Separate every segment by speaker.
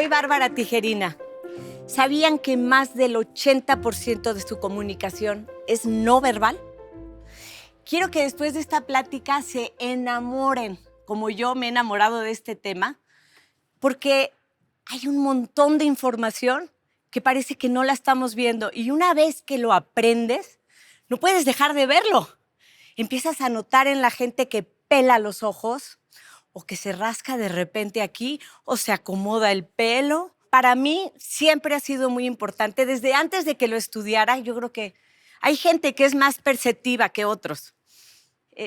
Speaker 1: soy Bárbara Tijerina. ¿Sabían que más del 80% de su comunicación es no verbal? Quiero que después de esta plática se enamoren, como yo me he enamorado de este tema, porque hay un montón de información que parece que no la estamos viendo. Y una vez que lo aprendes, no puedes dejar de verlo. Empiezas a notar en la gente que pela los ojos, o que se rasca de repente aquí, o se acomoda el pelo. Para mí siempre ha sido muy importante. Desde antes de que lo estudiara, yo creo que hay gente que es más perceptiva que otros.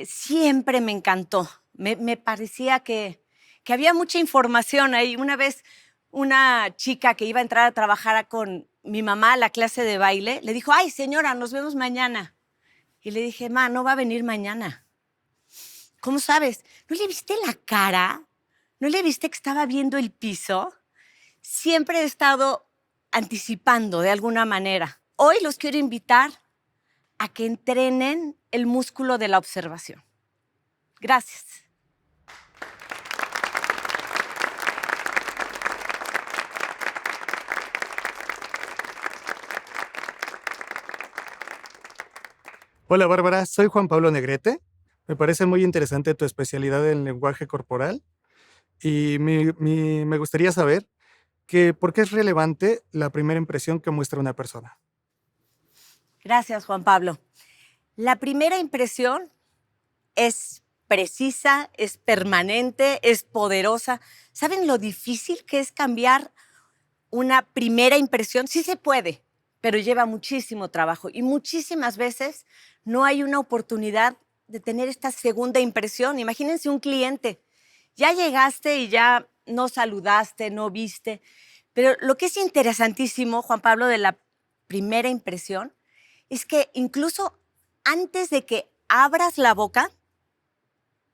Speaker 1: Siempre me encantó. Me parecía que había mucha información ahí. Una vez una chica que iba a entrar a trabajar con mi mamá a la clase de baile, le dijo, ay, señora, nos vemos mañana. Y le dije, ma, no va a venir mañana. ¿Cómo sabes? ¿No le viste la cara? ¿No le viste que estaba viendo el piso? Siempre he estado anticipando de alguna manera. Hoy los quiero invitar a que entrenen el músculo de la observación. Gracias.
Speaker 2: Hola Bárbara, soy Juan Pablo Negrete. Me parece muy interesante tu especialidad en lenguaje corporal y me gustaría saber por qué es relevante la primera impresión que muestra una persona.
Speaker 1: Gracias, Juan Pablo. La primera impresión es precisa, es permanente, es poderosa. ¿Saben lo difícil que es cambiar una primera impresión? Sí se puede, pero lleva muchísimo trabajo y muchísimas veces no hay una oportunidad de tener esta segunda impresión. Imagínense un cliente, ya llegaste y ya no saludaste, no viste, pero lo que es interesantísimo, Juan Pablo, de la primera impresión es que incluso antes de que abras la boca,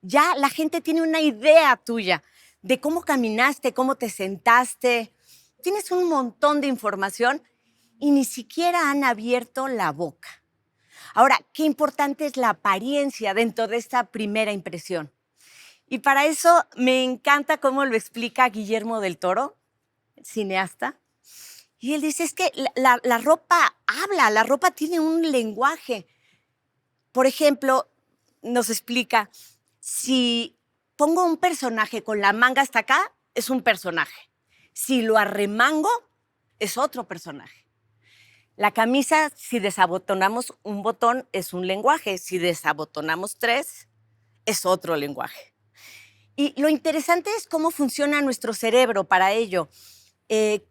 Speaker 1: ya la gente tiene una idea tuya de cómo caminaste, cómo te sentaste. Tienes un montón de información y ni siquiera han abierto la boca. Ahora, qué importante es la apariencia dentro de esta primera impresión. Y para eso me encanta cómo lo explica Guillermo del Toro, cineasta. Y él dice, es que la ropa habla, la ropa tiene un lenguaje. Por ejemplo, nos explica, si pongo un personaje con la manga hasta acá, es un personaje. Si lo arremango, es otro personaje. La camisa, si desabotonamos un botón, es un lenguaje. Si desabotonamos 3, es otro lenguaje. Y lo interesante es cómo funciona nuestro cerebro para ello.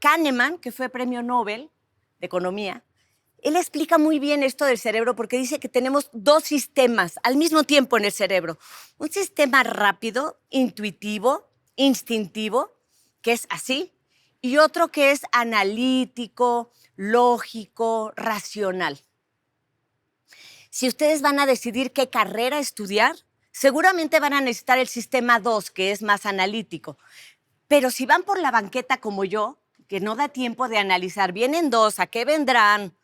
Speaker 1: Kahneman, que fue premio Nobel de Economía, él explica muy bien esto del cerebro porque dice que tenemos 2 sistemas al mismo tiempo en el cerebro. Un sistema rápido, intuitivo, instintivo, que es así, y otro que es analítico, lógico, racional. Si ustedes van a decidir qué carrera estudiar, seguramente van a necesitar el sistema 2, que es más analítico. Pero si van por la banqueta como yo, que no da tiempo de analizar, vienen 2, ¿a qué vendrán?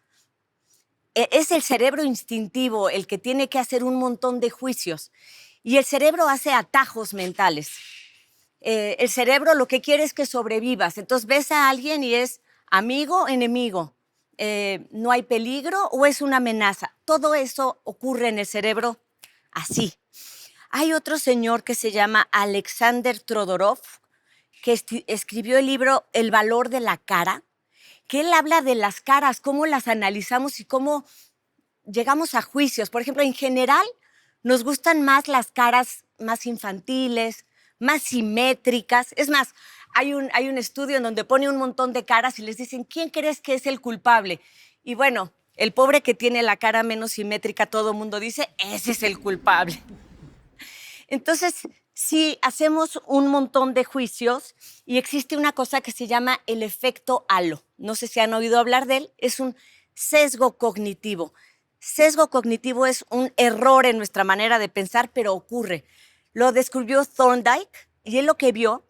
Speaker 1: Es el cerebro instintivo el que tiene que hacer un montón de juicios. Y el cerebro hace atajos mentales. El cerebro lo que quiere es que sobrevivas. Entonces ves a alguien y es amigo, enemigo. No hay peligro o es una amenaza. Todo eso ocurre en el cerebro así. Hay otro señor que se llama Alexander Todorov, que escribió el libro El valor de la cara, que él habla de las caras, cómo las analizamos y cómo llegamos a juicios. Por ejemplo, en general nos gustan más las caras más infantiles, más simétricas. Es más, hay un estudio en donde pone un montón de caras y les dicen, ¿quién crees que es el culpable? Y bueno, el pobre que tiene la cara menos simétrica, todo el mundo dice, ese es el culpable. Entonces, sí, hacemos un montón de juicios y existe una cosa que se llama el efecto halo. No sé si han oído hablar de él, es un sesgo cognitivo. Sesgo cognitivo es un error en nuestra manera de pensar, pero ocurre. Lo descubrió Thorndike y él lo que vio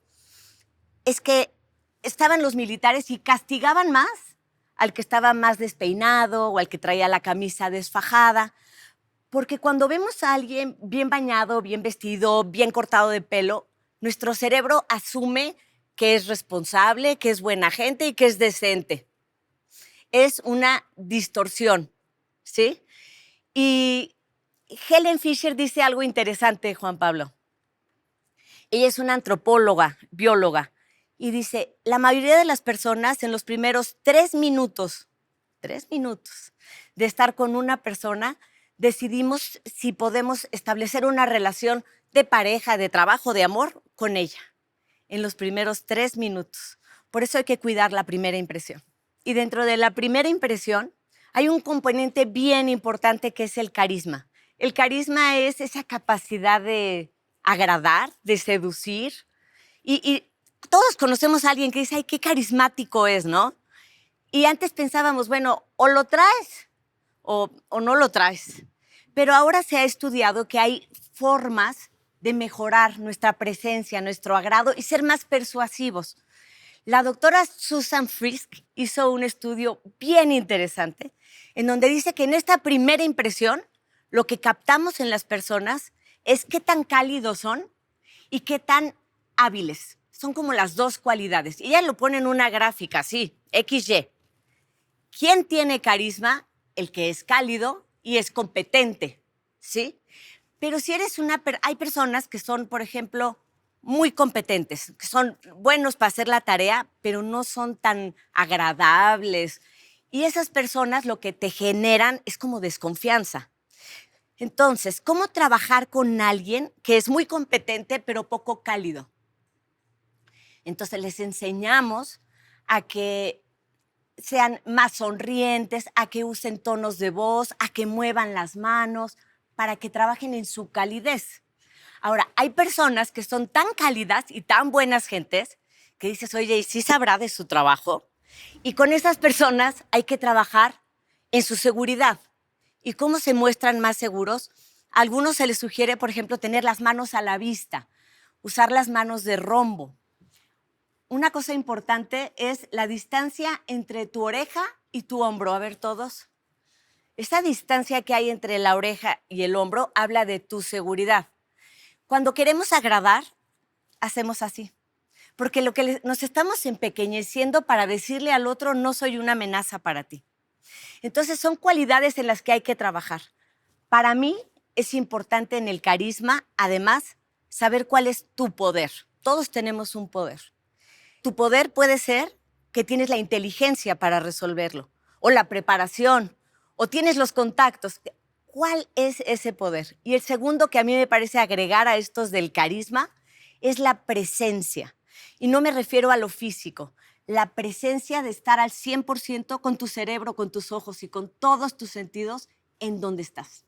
Speaker 1: es que estaban los militares y castigaban más al que estaba más despeinado o al que traía la camisa desfajada. Porque cuando vemos a alguien bien bañado, bien vestido, bien cortado de pelo, nuestro cerebro asume que es responsable, que es buena gente y que es decente. Es una distorsión, ¿sí? Y Helen Fisher dice algo interesante, Juan Pablo. Ella es una antropóloga, bióloga, y dice, la mayoría de las personas en los primeros 3 minutos de estar con una persona, decidimos si podemos establecer una relación de pareja, de trabajo, de amor con ella, en los primeros 3 minutos. Por eso hay que cuidar la primera impresión. Y dentro de la primera impresión hay un componente bien importante que es el carisma. El carisma es esa capacidad de agradar, de seducir. Y todos conocemos a alguien que dice, ay, qué carismático es, ¿no? Y antes pensábamos, bueno, o lo traes o no lo traes. Pero ahora se ha estudiado que hay formas de mejorar nuestra presencia, nuestro agrado y ser más persuasivos. La doctora Susan Frisk hizo un estudio bien interesante en donde dice que en esta primera impresión lo que captamos en las personas es qué tan cálidos son y qué tan hábiles. Son como las dos cualidades. Y ella lo pone en una gráfica así, XY. ¿Quién tiene carisma? El que es cálido y es competente, ¿sí? Pero si eres hay personas que son, por ejemplo, muy competentes, que son buenos para hacer la tarea, pero no son tan agradables. Y esas personas lo que te generan es como desconfianza. Entonces, ¿cómo trabajar con alguien que es muy competente, pero poco cálido? Entonces, les enseñamos a que sean más sonrientes, a que usen tonos de voz, a que muevan las manos, para que trabajen en su calidez. Ahora, hay personas que son tan cálidas y tan buenas gentes que dices, oye, ¿y sí sabrá de su trabajo? Y con esas personas hay que trabajar en su seguridad. ¿Y cómo se muestran más seguros? A algunos se les sugiere, por ejemplo, tener las manos a la vista, usar las manos de rombo. Una cosa importante es la distancia entre tu oreja y tu hombro. A ver, todos. Esa distancia que hay entre la oreja y el hombro habla de tu seguridad. Cuando queremos agradar, hacemos así. Porque lo que nos estamos empequeñeciendo para decirle al otro, no soy una amenaza para ti. Entonces, son cualidades en las que hay que trabajar. Para mí es importante en el carisma, además, saber cuál es tu poder. Todos tenemos un poder. Tu poder puede ser que tienes la inteligencia para resolverlo, o la preparación, o tienes los contactos. ¿Cuál es ese poder? Y el segundo que a mí me parece agregar a estos del carisma es la presencia. Y no me refiero a lo físico, la presencia de estar al 100% con tu cerebro, con tus ojos y con todos tus sentidos en donde estás.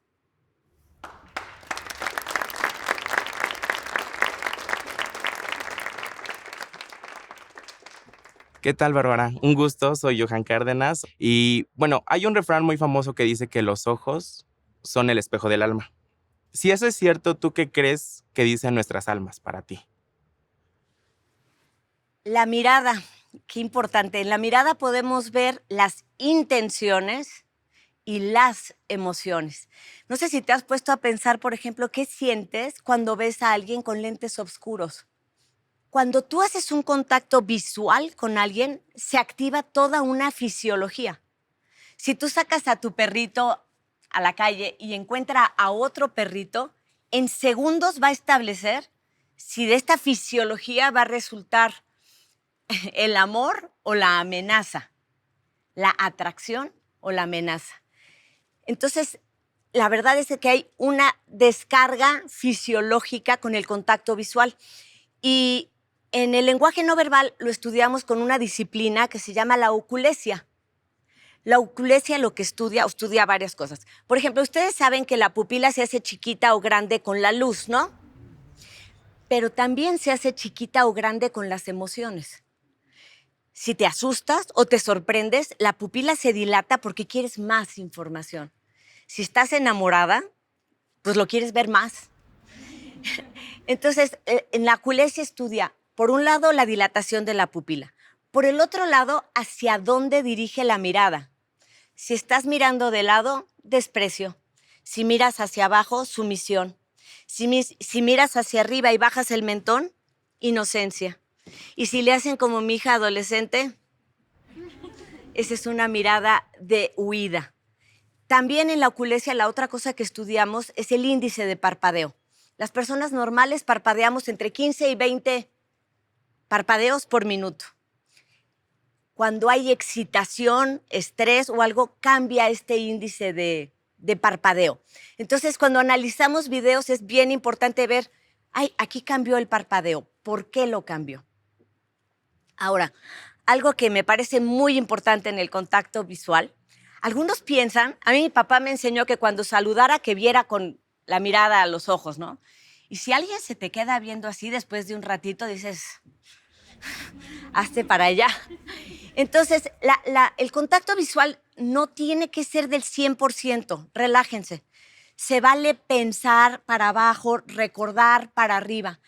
Speaker 3: ¿Qué tal, Bárbara? Un gusto, soy Johan Cárdenas. Y bueno, hay un refrán muy famoso que dice que los ojos son el espejo del alma. Si eso es cierto, ¿tú qué crees que dicen nuestras almas para ti?
Speaker 1: La mirada, qué importante. En la mirada podemos ver las intenciones y las emociones. No sé si te has puesto a pensar, por ejemplo, qué sientes cuando ves a alguien con lentes oscuros. Cuando tú haces un contacto visual con alguien, se activa toda una fisiología. Si tú sacas a tu perrito a la calle y encuentra a otro perrito, en segundos va a establecer si de esta fisiología va a resultar el amor o la amenaza, la atracción o la amenaza. Entonces, la verdad es que hay una descarga fisiológica con el contacto visual. Y en el lenguaje no verbal lo estudiamos con una disciplina que se llama la oculesia. La oculesia lo que estudia varias cosas. Por ejemplo, ustedes saben que la pupila se hace chiquita o grande con la luz, ¿no? Pero también se hace chiquita o grande con las emociones. Si te asustas o te sorprendes, la pupila se dilata porque quieres más información. Si estás enamorada, pues lo quieres ver más. Entonces, en la oculesia estudia, por un lado, la dilatación de la pupila. Por el otro lado, hacia dónde dirige la mirada. Si estás mirando de lado, desprecio. Si miras hacia abajo, sumisión. Si miras hacia arriba y bajas el mentón, inocencia. Y si le hacen como mi hija adolescente, esa es una mirada de huida. También en la oculesia, la otra cosa que estudiamos es el índice de parpadeo. Las personas normales parpadeamos entre 15 y 20 parpadeos por minuto. Cuando hay excitación, estrés o algo, cambia este índice de parpadeo. Entonces, cuando analizamos videos es bien importante ver, ay, aquí cambió el parpadeo. ¿Por qué lo cambió? Ahora, algo que me parece muy importante en el contacto visual, algunos piensan, a mí mi papá me enseñó que cuando saludara que viera con la mirada a los ojos, ¿no? Y si alguien se te queda viendo así después de un ratito, dices, hazte para allá. Entonces, el contacto visual no tiene que ser del 100%, relájense. Se vale pensar para abajo, recordar para arriba.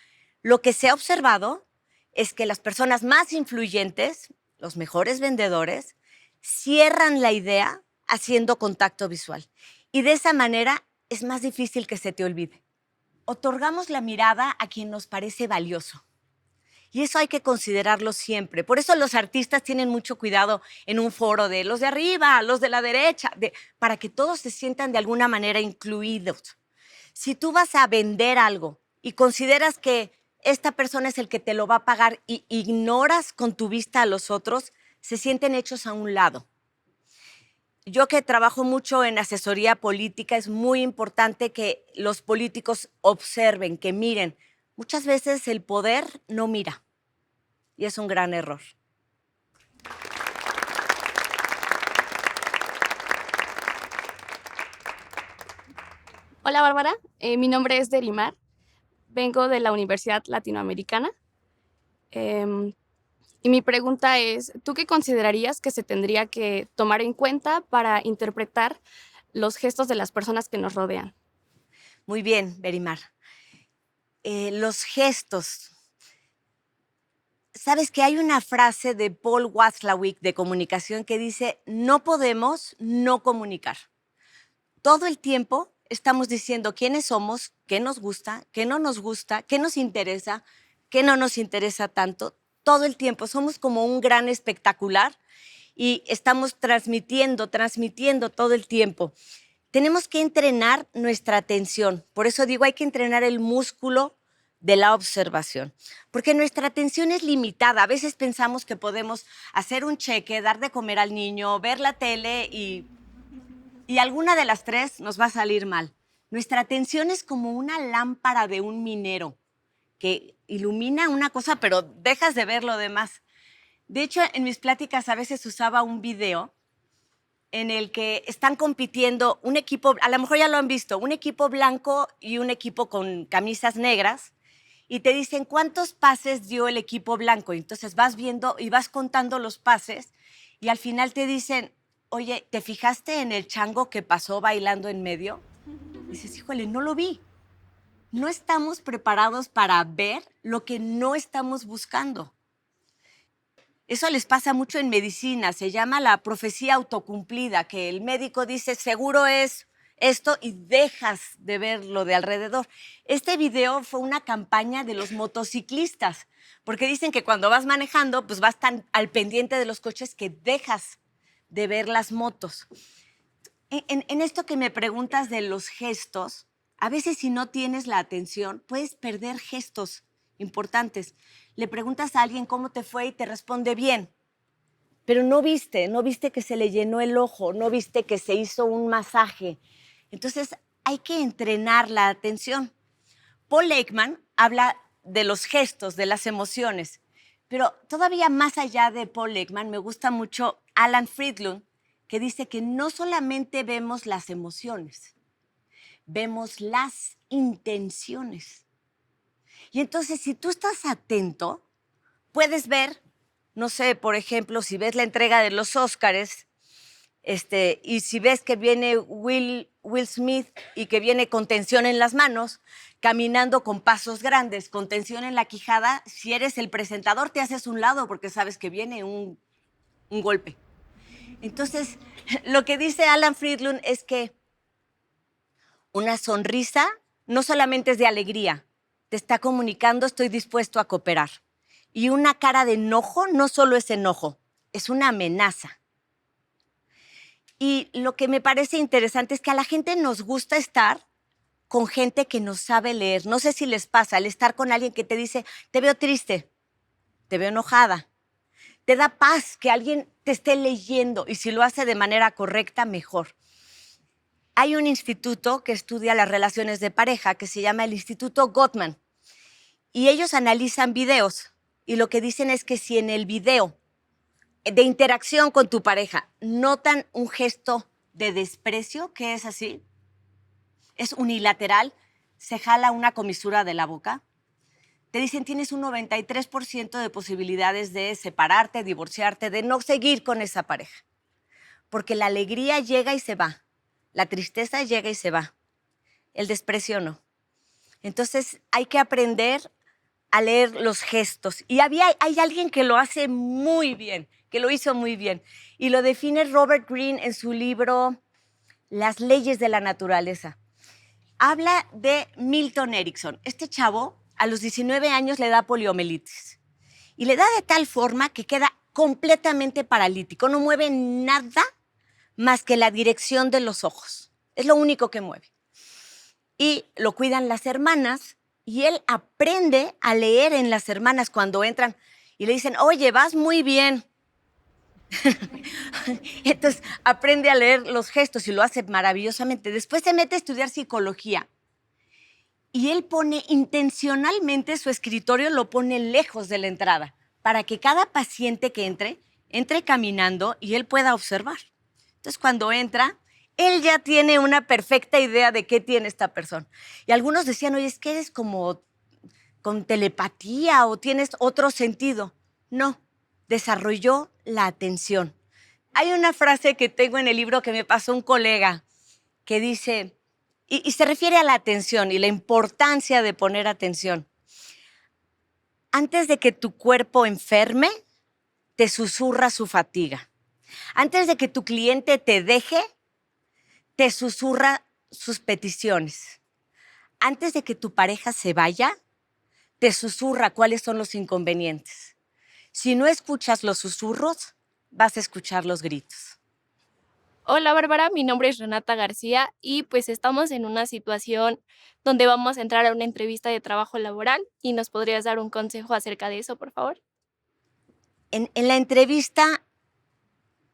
Speaker 1: Lo que se ha observado es que las personas más influyentes, los mejores vendedores, cierran la idea haciendo contacto visual. Y de esa manera es más difícil que se te olvide. Otorgamos la mirada a quien nos parece valioso. Y eso hay que considerarlo siempre. Por eso los artistas tienen mucho cuidado en un foro de los de arriba, los de la derecha, para que todos se sientan de alguna manera incluidos. Si tú vas a vender algo y consideras que esta persona es el que te lo va a pagar y ignoras con tu vista a los otros, se sienten hechos a un lado. Yo que trabajo mucho en asesoría política, es muy importante que los políticos observen, que miren. Muchas veces el poder no mira y es un gran error.
Speaker 4: Hola Bárbara, mi nombre es Derimar, vengo de la Universidad Latinoamericana y mi pregunta es, ¿tú qué considerarías que se tendría que tomar en cuenta para interpretar los gestos de las personas que nos rodean?
Speaker 1: Muy bien, Berimar. Los gestos. Sabes que hay una frase de Paul Watzlawick de comunicación que dice, no podemos no comunicar. Todo el tiempo estamos diciendo quiénes somos, qué nos gusta, qué no nos gusta, qué nos interesa, qué no nos interesa tanto. Todo el tiempo somos como un gran espectacular y estamos transmitiendo todo el tiempo. Tenemos que entrenar nuestra atención. Por eso digo, hay que entrenar el músculo de la observación, porque nuestra atención es limitada. A veces pensamos que podemos hacer un cheque, dar de comer al niño, ver la tele y alguna de las tres nos va a salir mal. Nuestra atención es como una lámpara de un minero que ilumina una cosa, pero dejas de ver lo demás. De hecho, en mis pláticas a veces usaba un video en el que están compitiendo un equipo, a lo mejor ya lo han visto, un equipo blanco y un equipo con camisas negras, y te dicen cuántos pases dio el equipo blanco. Y entonces vas viendo y vas contando los pases y al final te dicen, oye, ¿te fijaste en el chango que pasó bailando en medio? Y dices, híjole, no lo vi. No estamos preparados para ver lo que no estamos buscando. Eso les pasa mucho en medicina, se llama la profecía autocumplida, que el médico dice, seguro es esto y dejas de ver lo de alrededor. Este video fue una campaña de los motociclistas, porque dicen que cuando vas manejando, pues vas tan al pendiente de los coches que dejas de ver las motos. En esto que me preguntas de los gestos, a veces si no tienes la atención, puedes perder gestos importantes. Le preguntas a alguien cómo te fue y te responde bien, pero no viste que se le llenó el ojo, no viste que se hizo un masaje. Entonces hay que entrenar la atención. Paul Ekman habla de los gestos, de las emociones, pero todavía más allá de Paul Ekman me gusta mucho Alan Friedland, que dice que no solamente vemos las emociones, vemos las intenciones. Y entonces, si tú estás atento, puedes ver, no sé, por ejemplo, si ves la entrega de los Óscares, y si ves que viene Will Smith y que viene con tensión en las manos, caminando con pasos grandes, con tensión en la quijada, si eres el presentador te haces un lado porque sabes que viene un golpe. Entonces, lo que dice Alan Friedland es que una sonrisa no solamente es de alegría, te está comunicando estoy dispuesto a cooperar. Y una cara de enojo no solo es enojo, es una amenaza. Y lo que me parece interesante es que a la gente nos gusta estar con gente que nos sabe leer. No sé si les pasa el estar con alguien que te dice, te veo triste, te veo enojada. Te da paz que alguien te esté leyendo y si lo hace de manera correcta, mejor. Hay un instituto que estudia las relaciones de pareja que se llama el Instituto Gottman y ellos analizan videos y lo que dicen es que si en el video de interacción con tu pareja notan un gesto de desprecio, que es así, es unilateral, se jala una comisura de la boca, te dicen tienes un 93% de posibilidades de separarte, divorciarte, de no seguir con esa pareja. Porque la alegría llega y se va, la tristeza llega y se va, el desprecio no. Entonces hay que aprender a leer los gestos. Y hay alguien que lo hace muy bien, que lo hizo muy bien. Y lo define Robert Greene en su libro Las leyes de la naturaleza. Habla de Milton Erickson. Este chavo a los 19 años le da poliomielitis. Y le da de tal forma que queda completamente paralítico. No mueve nada más que la dirección de los ojos. Es lo único que mueve. Y lo cuidan las hermanas y él aprende a leer en las hermanas cuando entran y le dicen, oye, vas muy bien. Entonces aprende a leer los gestos y lo hace maravillosamente. Después se mete a estudiar psicología y él pone intencionalmente su escritorio, lo pone lejos de la entrada para que cada paciente que entre caminando y él pueda observar. Entonces cuando entra, él ya tiene una perfecta idea de qué tiene esta persona. Y algunos decían, oye, es que eres como con telepatía o tienes otro sentido. No, desarrolló la atención. Hay una frase que tengo en el libro que me pasó un colega que dice, y se refiere a la atención y la importancia de poner atención. Antes de que tu cuerpo enferme, te susurra su fatiga. Antes de que tu cliente te deje, te susurra sus peticiones. Antes de que tu pareja se vaya, te susurra cuáles son los inconvenientes. Si no escuchas los susurros, vas a escuchar los gritos.
Speaker 4: Hola Bárbara, mi nombre es Renata García y pues estamos en una situación donde vamos a entrar a una entrevista de trabajo laboral y nos podrías dar un consejo acerca de eso, por favor.
Speaker 1: En la entrevista,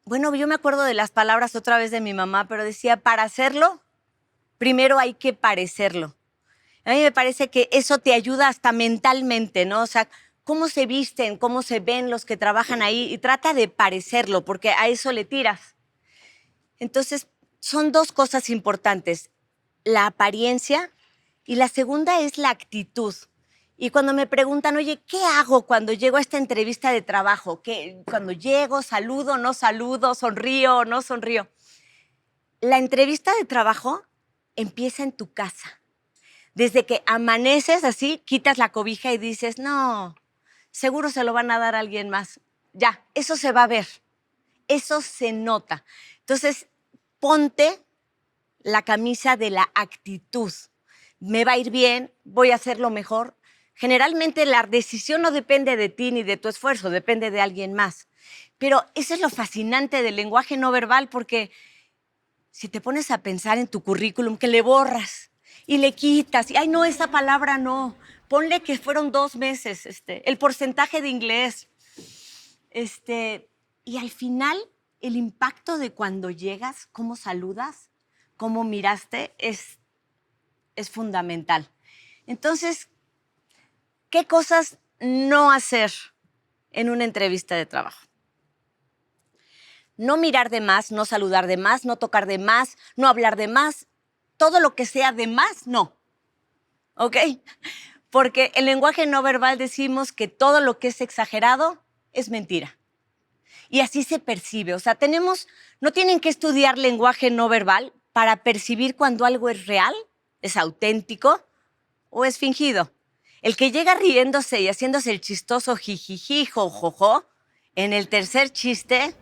Speaker 1: bueno, yo me acuerdo de las palabras otra vez de mi mamá, pero decía, para hacerlo, primero hay que parecerlo. A mí me parece que eso te ayuda hasta mentalmente, ¿no? O sea, cómo se visten, cómo se ven los que trabajan ahí y trata de parecerlo, porque a eso le tiras. Entonces, son dos cosas importantes, la apariencia y la segunda es la actitud. Y cuando me preguntan, oye, ¿qué hago cuando llego a esta entrevista de trabajo? Cuando llego, saludo, no saludo, sonrío, no sonrío. La entrevista de trabajo empieza en tu casa. Desde que amaneces así, quitas la cobija y dices, no, seguro se lo van a dar a alguien más. Ya, eso se va a ver, eso se nota. Entonces, ponte la camisa de la actitud. Me va a ir bien, voy a hacerlo mejor. Generalmente la decisión no depende de ti ni de tu esfuerzo, depende de alguien más. Pero eso es lo fascinante del lenguaje no verbal, porque si te pones a pensar en tu currículum, que le borras y le quitas, y ay, no, esa palabra no, ponle que fueron 2 meses, el porcentaje de inglés, y al final el impacto de cuando llegas, cómo saludas, cómo miraste, es fundamental. Entonces, ¿qué cosas no hacer en una entrevista de trabajo? No mirar de más, no saludar de más, no tocar de más, no hablar de más. Todo lo que sea de más, no. ¿Ok? Porque en lenguaje no verbal decimos que todo lo que es exagerado es mentira. Y así se percibe. O sea, no tienen que estudiar lenguaje no verbal para percibir cuando algo es real, es auténtico o es fingido. El que llega riéndose y haciéndose el chistoso jijiji, jojojo, en el tercer chiste,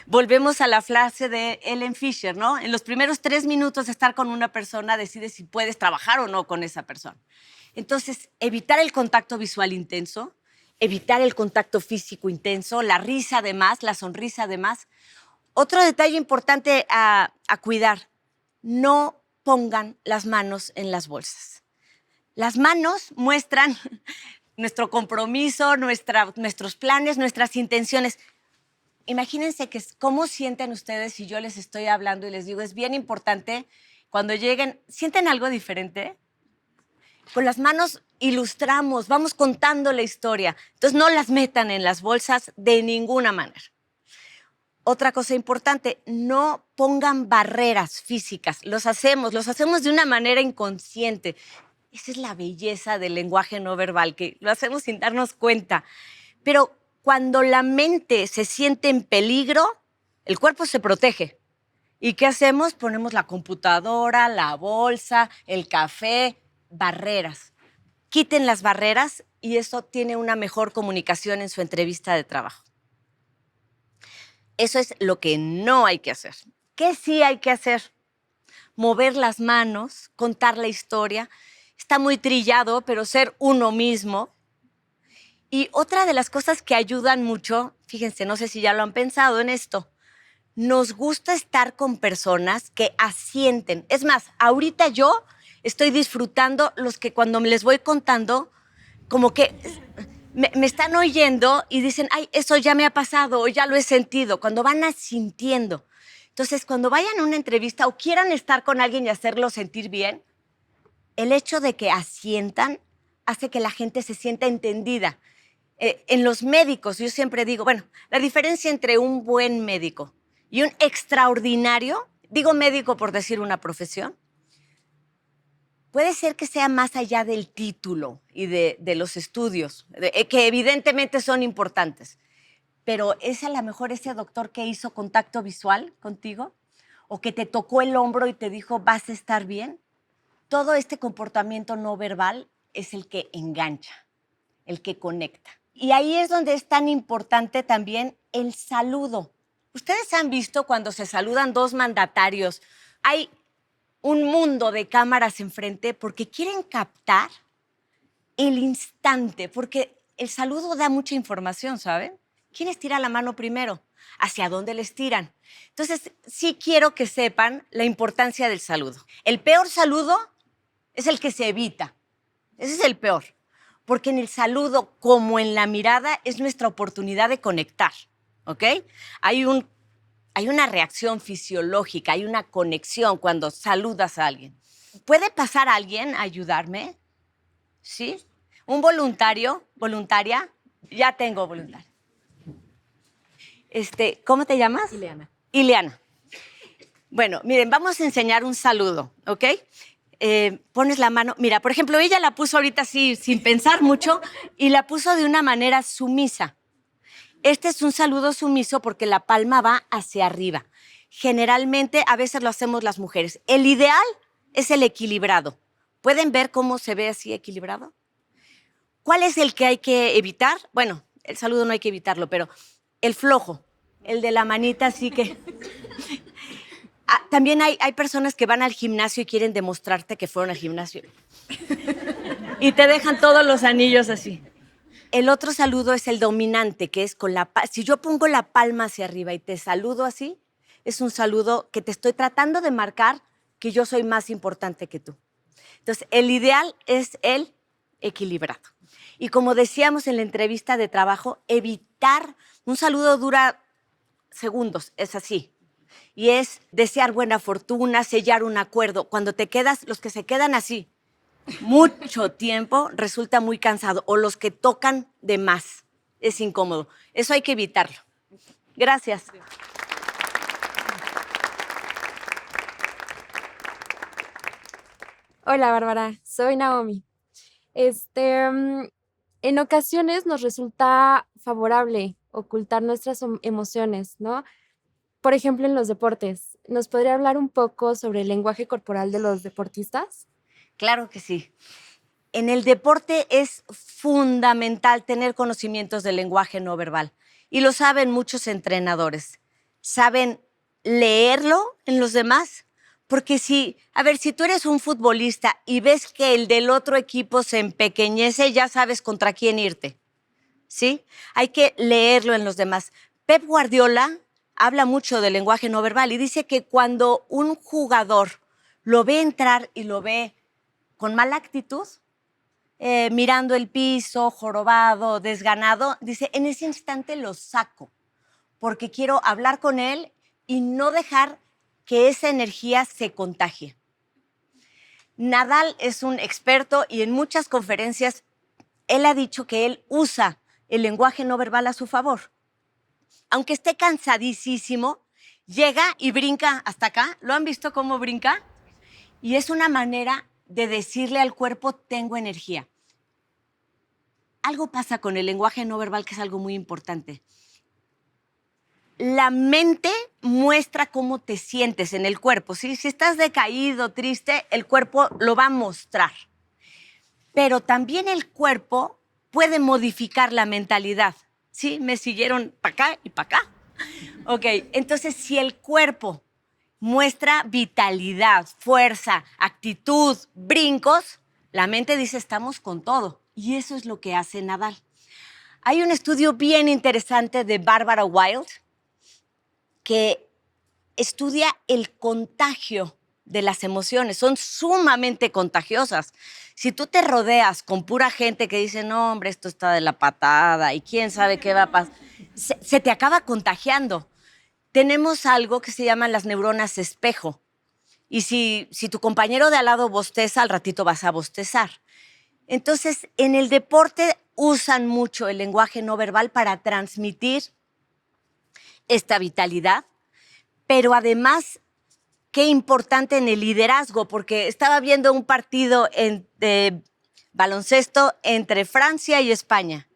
Speaker 1: volvemos a la frase de Ellen Fisher, ¿no? En los primeros 3 minutos de estar con una persona, decides si puedes trabajar o no con esa persona. Entonces, evitar el contacto visual intenso, evitar el contacto físico intenso, la risa de más, la sonrisa de más. Otro detalle importante a cuidar, no pongan las manos en las bolsas. Las manos muestran nuestro compromiso, nuestros planes, nuestras intenciones. Imagínense cómo sienten ustedes si yo les estoy hablando y les digo, es bien importante, cuando lleguen, ¿sienten algo diferente? Con las manos ilustramos, vamos contando la historia. Entonces no las metan en las bolsas de ninguna manera. Otra cosa importante, no pongan barreras físicas. Los hacemos de una manera inconsciente. Esa es la belleza del lenguaje no verbal, que lo hacemos sin darnos cuenta. Pero cuando la mente se siente en peligro, el cuerpo se protege. ¿Y qué hacemos? Ponemos la computadora, la bolsa, el café, barreras. Quiten las barreras y eso tiene una mejor comunicación en su entrevista de trabajo. Eso es lo que no hay que hacer. ¿Qué sí hay que hacer? Mover las manos, contar la historia. Está muy trillado, pero ser uno mismo. Y otra de las cosas que ayudan mucho, fíjense, no sé si ya lo han pensado en esto, nos gusta estar con personas que asienten. Es más, ahorita yo estoy disfrutando los que cuando les voy contando, como que me están oyendo y dicen, ay, eso ya me ha pasado o ya lo he sentido, cuando van asintiendo. Entonces, cuando vayan a una entrevista o quieran estar con alguien y hacerlo sentir bien, el hecho de que asientan hace que la gente se sienta entendida. En los médicos, yo siempre digo, bueno, la diferencia entre un buen médico y un extraordinario, digo médico por decir una profesión, puede ser que sea más allá del título y de los estudios, que evidentemente son importantes, pero es a lo mejor ese doctor que hizo contacto visual contigo o que te tocó el hombro y te dijo, vas a estar bien. Todo este comportamiento no verbal es el que engancha, el que conecta. Y ahí es donde es tan importante también el saludo. Ustedes han visto cuando se saludan dos mandatarios, hay un mundo de cámaras enfrente porque quieren captar el instante, porque el saludo da mucha información, ¿saben? ¿Quién estira la mano primero? ¿Hacia dónde les tiran? Entonces, sí quiero que sepan la importancia del saludo. El peor saludo es el que se evita. Ese es el peor, porque en el saludo, como en la mirada, es nuestra oportunidad de conectar, ¿ok? Hay una reacción fisiológica, hay una conexión cuando saludas a alguien. ¿Puede pasar alguien a ayudarme? ¿Sí? ¿Un voluntario? ¿Voluntaria? Ya tengo voluntario. ¿Cómo te llamas?
Speaker 5: Ileana.
Speaker 1: Ileana. Bueno, miren, vamos a enseñar un saludo, ¿ok? Pones la mano. Mira, por ejemplo, ella la puso ahorita así, sin pensar mucho, y la puso de una manera sumisa. Este es un saludo sumiso porque la palma va hacia arriba. Generalmente, a veces lo hacemos las mujeres. El ideal es el equilibrado. ¿Pueden ver cómo se ve así equilibrado? ¿Cuál es el que hay que evitar? Bueno, el saludo no hay que evitarlo, pero el flojo, el de la manita así que... También hay personas que van al gimnasio y quieren demostrarte que fueron al gimnasio. Y te dejan todos los anillos así. El otro saludo es el dominante, que es con la palma. Si yo pongo la palma hacia arriba y te saludo así, es un saludo que te estoy tratando de marcar que yo soy más importante que tú. Entonces, el ideal es el equilibrado. Y como decíamos en la entrevista de trabajo, evitar, un saludo dura segundos, es así. Y es desear buena fortuna, sellar un acuerdo. Cuando te quedas, los que se quedan así, mucho tiempo, resulta muy cansado. O los que tocan de más, es incómodo. Eso hay que evitarlo. Gracias.
Speaker 5: Hola, Bárbara. Soy Naomi. En ocasiones nos resulta favorable ocultar nuestras emociones, ¿no? Por ejemplo, en los deportes. ¿Nos podría hablar un poco sobre el lenguaje corporal de los deportistas?
Speaker 1: Claro que sí. En el deporte es fundamental tener conocimientos del lenguaje no verbal. Y lo saben muchos entrenadores. Saben leerlo en los demás, Porque si tú eres un futbolista y ves que el del otro equipo se empequeñece, ya sabes contra quién irte, ¿sí? Hay que leerlo en los demás. Pep Guardiola habla mucho del lenguaje no verbal y dice que cuando un jugador lo ve entrar y lo ve con mala actitud, mirando el piso, jorobado, desganado, dice, en ese instante lo saco, porque quiero hablar con él y no dejar que esa energía se contagie. Nadal es un experto y en muchas conferencias él ha dicho que él usa el lenguaje no verbal a su favor. Aunque esté cansadísimo, llega y brinca hasta acá. ¿Lo han visto cómo brinca? Y es una manera de decirle al cuerpo, tengo energía. Algo pasa con el lenguaje no verbal que es algo muy importante. La mente muestra cómo te sientes en el cuerpo, ¿sí? Si estás decaído, triste, el cuerpo lo va a mostrar. Pero también el cuerpo puede modificar la mentalidad, ¿sí? Me siguieron para acá y para acá. Ok, entonces si el cuerpo muestra vitalidad, fuerza, actitud, brincos, la mente dice estamos con todo. Y eso es lo que hace Nadal. Hay un estudio bien interesante de Barbara Wild que estudia el contagio de las emociones. Son sumamente contagiosas. Si tú te rodeas con pura gente que dice, no, hombre, esto está de la patada y quién sabe qué va a pasar, se te acaba contagiando. Tenemos algo que se llaman las neuronas espejo. Y si tu compañero de al lado bosteza, al ratito vas a bostezar. Entonces, en el deporte usan mucho el lenguaje no verbal para transmitir esta vitalidad, pero además, qué importante en el liderazgo, porque estaba viendo un partido de baloncesto entre Francia y España.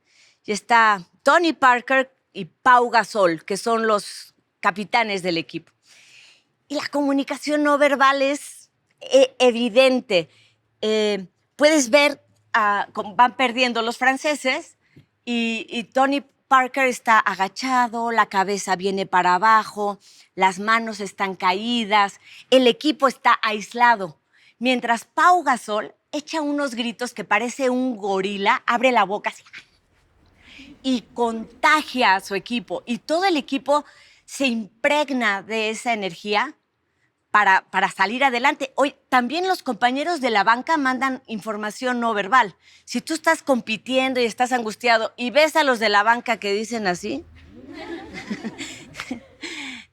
Speaker 1: Y está Tony Parker y Pau Gasol, que son los capitanes del equipo. Y la comunicación no verbal es evidente. Puedes ver, van perdiendo los franceses y Tony Parker está agachado, la cabeza viene para abajo, las manos están caídas, el equipo está aislado. Mientras Pau Gasol echa unos gritos que parece un gorila, abre la boca así, y contagia a su equipo. Y todo el equipo se impregna de esa energía para salir adelante. Hoy también los compañeros de la banca mandan información no verbal. Si tú estás compitiendo y estás angustiado y ves a los de la banca que dicen así,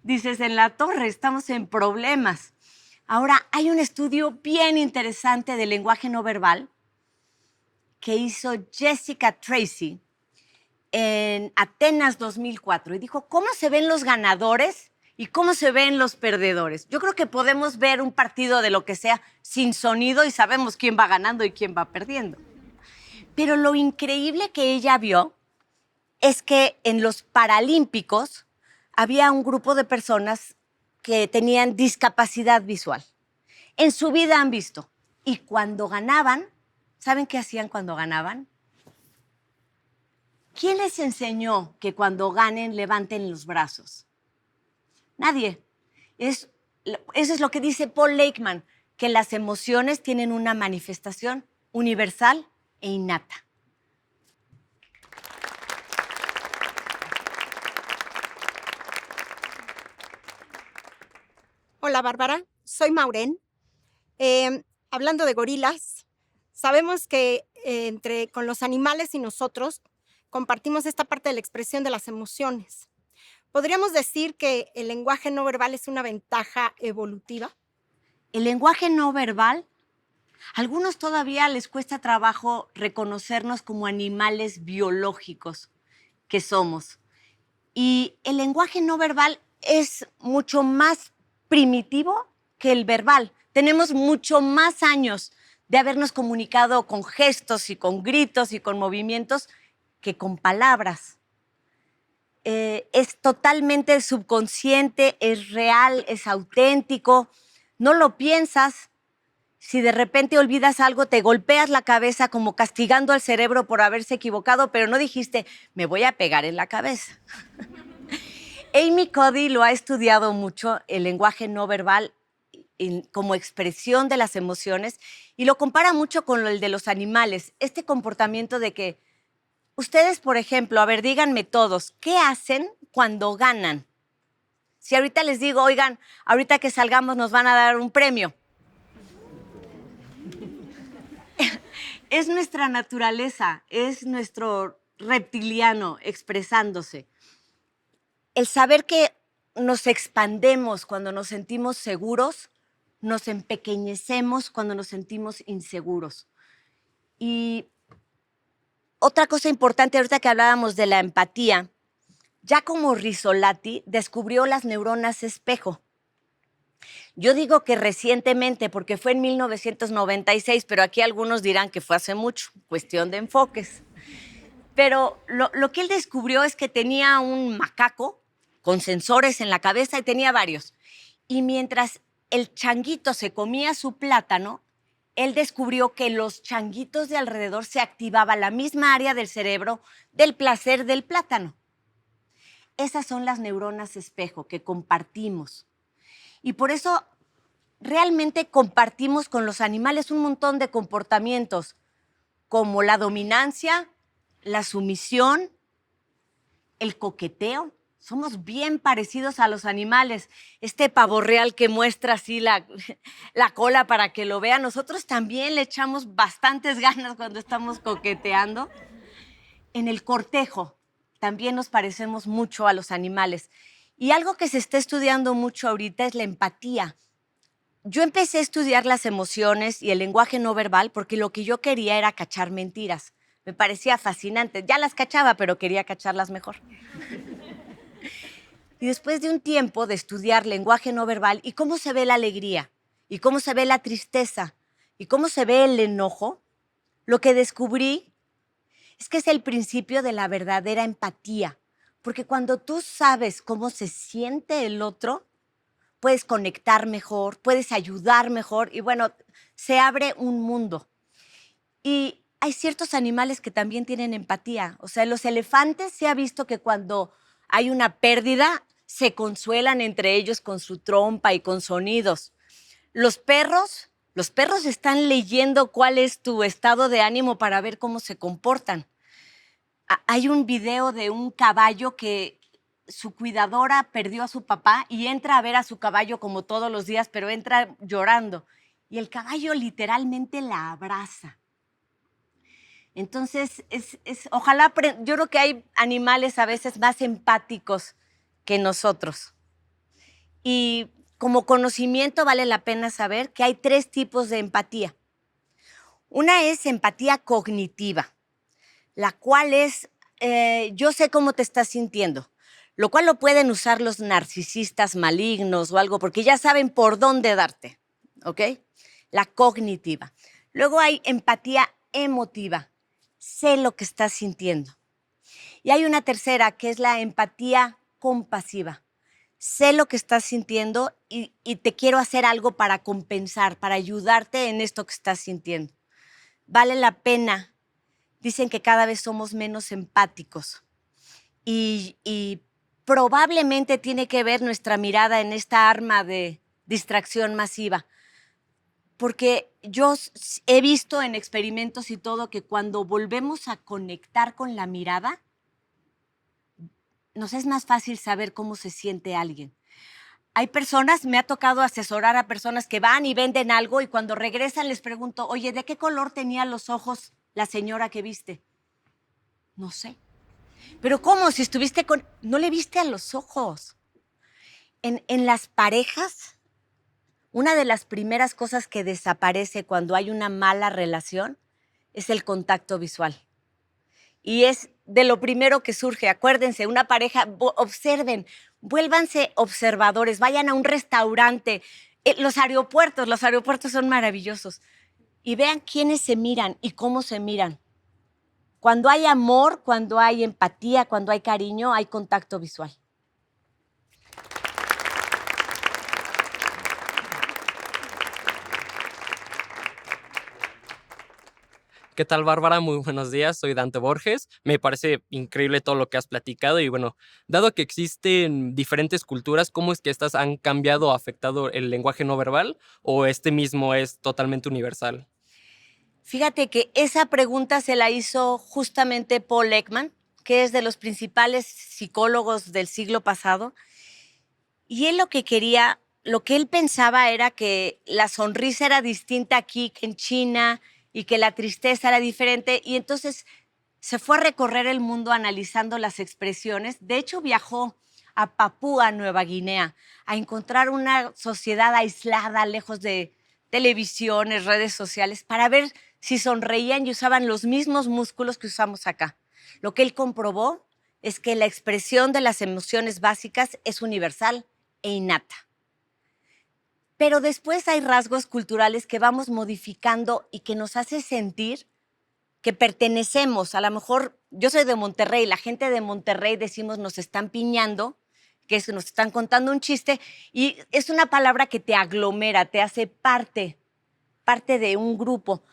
Speaker 1: dices, en la torre, estamos en problemas. Ahora, hay un estudio bien interesante del lenguaje no verbal que hizo Jessica Tracy en Atenas 2004 y dijo, ¿cómo se ven los ganadores y cómo se ven los perdedores? Yo creo que podemos ver un partido de lo que sea sin sonido y sabemos quién va ganando y quién va perdiendo. Pero lo increíble que ella vio es que en los Paralímpicos había un grupo de personas que tenían discapacidad visual. En su vida han visto. Y cuando ganaban, ¿saben qué hacían cuando ganaban? ¿Quién les enseñó que cuando ganen levanten los brazos? Nadie. Eso es lo que dice Paul Lakeman, que las emociones tienen una manifestación universal e innata.
Speaker 6: Hola, Bárbara. Soy Maureen. Hablando de gorilas, sabemos que con los animales y nosotros compartimos esta parte de la expresión de las emociones. ¿Podríamos decir que el lenguaje no verbal es una ventaja evolutiva?
Speaker 1: El lenguaje no verbal, a algunos todavía les cuesta trabajo reconocernos como animales biológicos que somos. Y el lenguaje no verbal es mucho más primitivo que el verbal. Tenemos mucho más años de habernos comunicado con gestos y con gritos y con movimientos que con palabras. Es totalmente subconsciente, es real, es auténtico. No lo piensas. Si de repente olvidas algo, te golpeas la cabeza como castigando al cerebro por haberse equivocado, pero no dijiste, me voy a pegar en la cabeza. Amy Cuddy lo ha estudiado mucho, el lenguaje no verbal, como expresión de las emociones y lo compara mucho con el de los animales. Este comportamiento de que ustedes, por ejemplo, a ver, díganme todos, ¿qué hacen cuando ganan? Si ahorita les digo, oigan, ahorita que salgamos nos van a dar un premio. Es nuestra naturaleza, es nuestro reptiliano expresándose. El saber que nos expandemos cuando nos sentimos seguros, nos empequeñecemos cuando nos sentimos inseguros. Y otra cosa importante, ahorita que hablábamos de la empatía, Giacomo Rizzolatti descubrió las neuronas espejo. Yo digo que recientemente, porque fue en 1996, pero aquí algunos dirán que fue hace mucho, cuestión de enfoques. Pero lo que él descubrió es que tenía un macaco con sensores en la cabeza y tenía varios. Y mientras el changuito se comía su plátano, él descubrió que los changuitos de alrededor se activaba la misma área del cerebro del placer del plátano. Esas son las neuronas espejo que compartimos. Y por eso realmente compartimos con los animales un montón de comportamientos, como la dominancia, la sumisión, el coqueteo. Somos bien parecidos a los animales. Este pavo real que muestra así la cola para que lo vean, nosotros también le echamos bastantes ganas cuando estamos coqueteando. En el cortejo también nos parecemos mucho a los animales. Y algo que se está estudiando mucho ahorita es la empatía. Yo empecé a estudiar las emociones y el lenguaje no verbal porque lo que yo quería era cachar mentiras. Me parecía fascinante. Ya las cachaba, pero quería cacharlas mejor. Y después de un tiempo de estudiar lenguaje no verbal y cómo se ve la alegría, y cómo se ve la tristeza, y cómo se ve el enojo, lo que descubrí es que es el principio de la verdadera empatía. Porque cuando tú sabes cómo se siente el otro, puedes conectar mejor, puedes ayudar mejor y bueno, se abre un mundo. Y hay ciertos animales que también tienen empatía. O sea, los elefantes se ha visto que cuando hay una pérdida, se consuelan entre ellos con su trompa y con sonidos. Los perros están leyendo cuál es tu estado de ánimo para ver cómo se comportan. Hay un video de un caballo que su cuidadora perdió a su papá y entra a ver a su caballo como todos los días, pero entra llorando. Y el caballo literalmente la abraza. Entonces, ojalá, yo creo que hay animales a veces más empáticos que nosotros. Y como conocimiento vale la pena saber que hay 3 tipos de empatía. Una es empatía cognitiva, la cual es, yo sé cómo te estás sintiendo, lo cual lo pueden usar los narcisistas malignos o algo, porque ya saben por dónde darte, ¿ok? La cognitiva. Luego hay empatía emotiva, sé lo que estás sintiendo. Y hay una tercera, que es la empatía compasiva. Sé lo que estás sintiendo y te quiero hacer algo para compensar, para ayudarte en esto que estás sintiendo. Vale la pena. Dicen que cada vez somos menos empáticos y probablemente tiene que ver nuestra mirada en esta arma de distracción masiva. Porque yo he visto en experimentos y todo que cuando volvemos a conectar con la mirada, nos es más fácil saber cómo se siente alguien. Hay personas, me ha tocado asesorar a personas que van y venden algo y cuando regresan les pregunto, oye, ¿de qué color tenía los ojos la señora que viste? No sé. Pero ¿cómo? Si estuviste con... No le viste a los ojos. En las parejas, una de las primeras cosas que desaparece cuando hay una mala relación es el contacto visual. Y es de lo primero que surge. Acuérdense, una pareja, observen, vuélvanse observadores, vayan a un restaurante, los aeropuertos son maravillosos. Y vean quiénes se miran y cómo se miran. Cuando hay amor, cuando hay empatía, cuando hay cariño, hay contacto visual.
Speaker 7: ¿Qué tal, Bárbara? Muy buenos días, soy Dante Borges. Me parece increíble todo lo que has platicado y bueno, dado que existen diferentes culturas, ¿cómo es que estas han cambiado o afectado el lenguaje no verbal o este mismo es totalmente universal?
Speaker 1: Fíjate que esa pregunta se la hizo justamente Paul Ekman, que es de los principales psicólogos del siglo pasado, y él lo que quería, lo que él pensaba era que la sonrisa era distinta aquí que en China y que la tristeza era diferente, y entonces se fue a recorrer el mundo analizando las expresiones. De hecho, viajó a Papúa Nueva Guinea a encontrar una sociedad aislada, lejos de televisiones, redes sociales, para ver si sonreían y usaban los mismos músculos que usamos acá. Lo que él comprobó es que la expresión de las emociones básicas es universal e innata. Pero después hay rasgos culturales que vamos modificando y que nos hace sentir que pertenecemos. A lo mejor yo soy de Monterrey, la gente de Monterrey decimos nos están piñando, que es que nos están contando un chiste, y es una palabra que te aglomera, te hace parte de un grupo.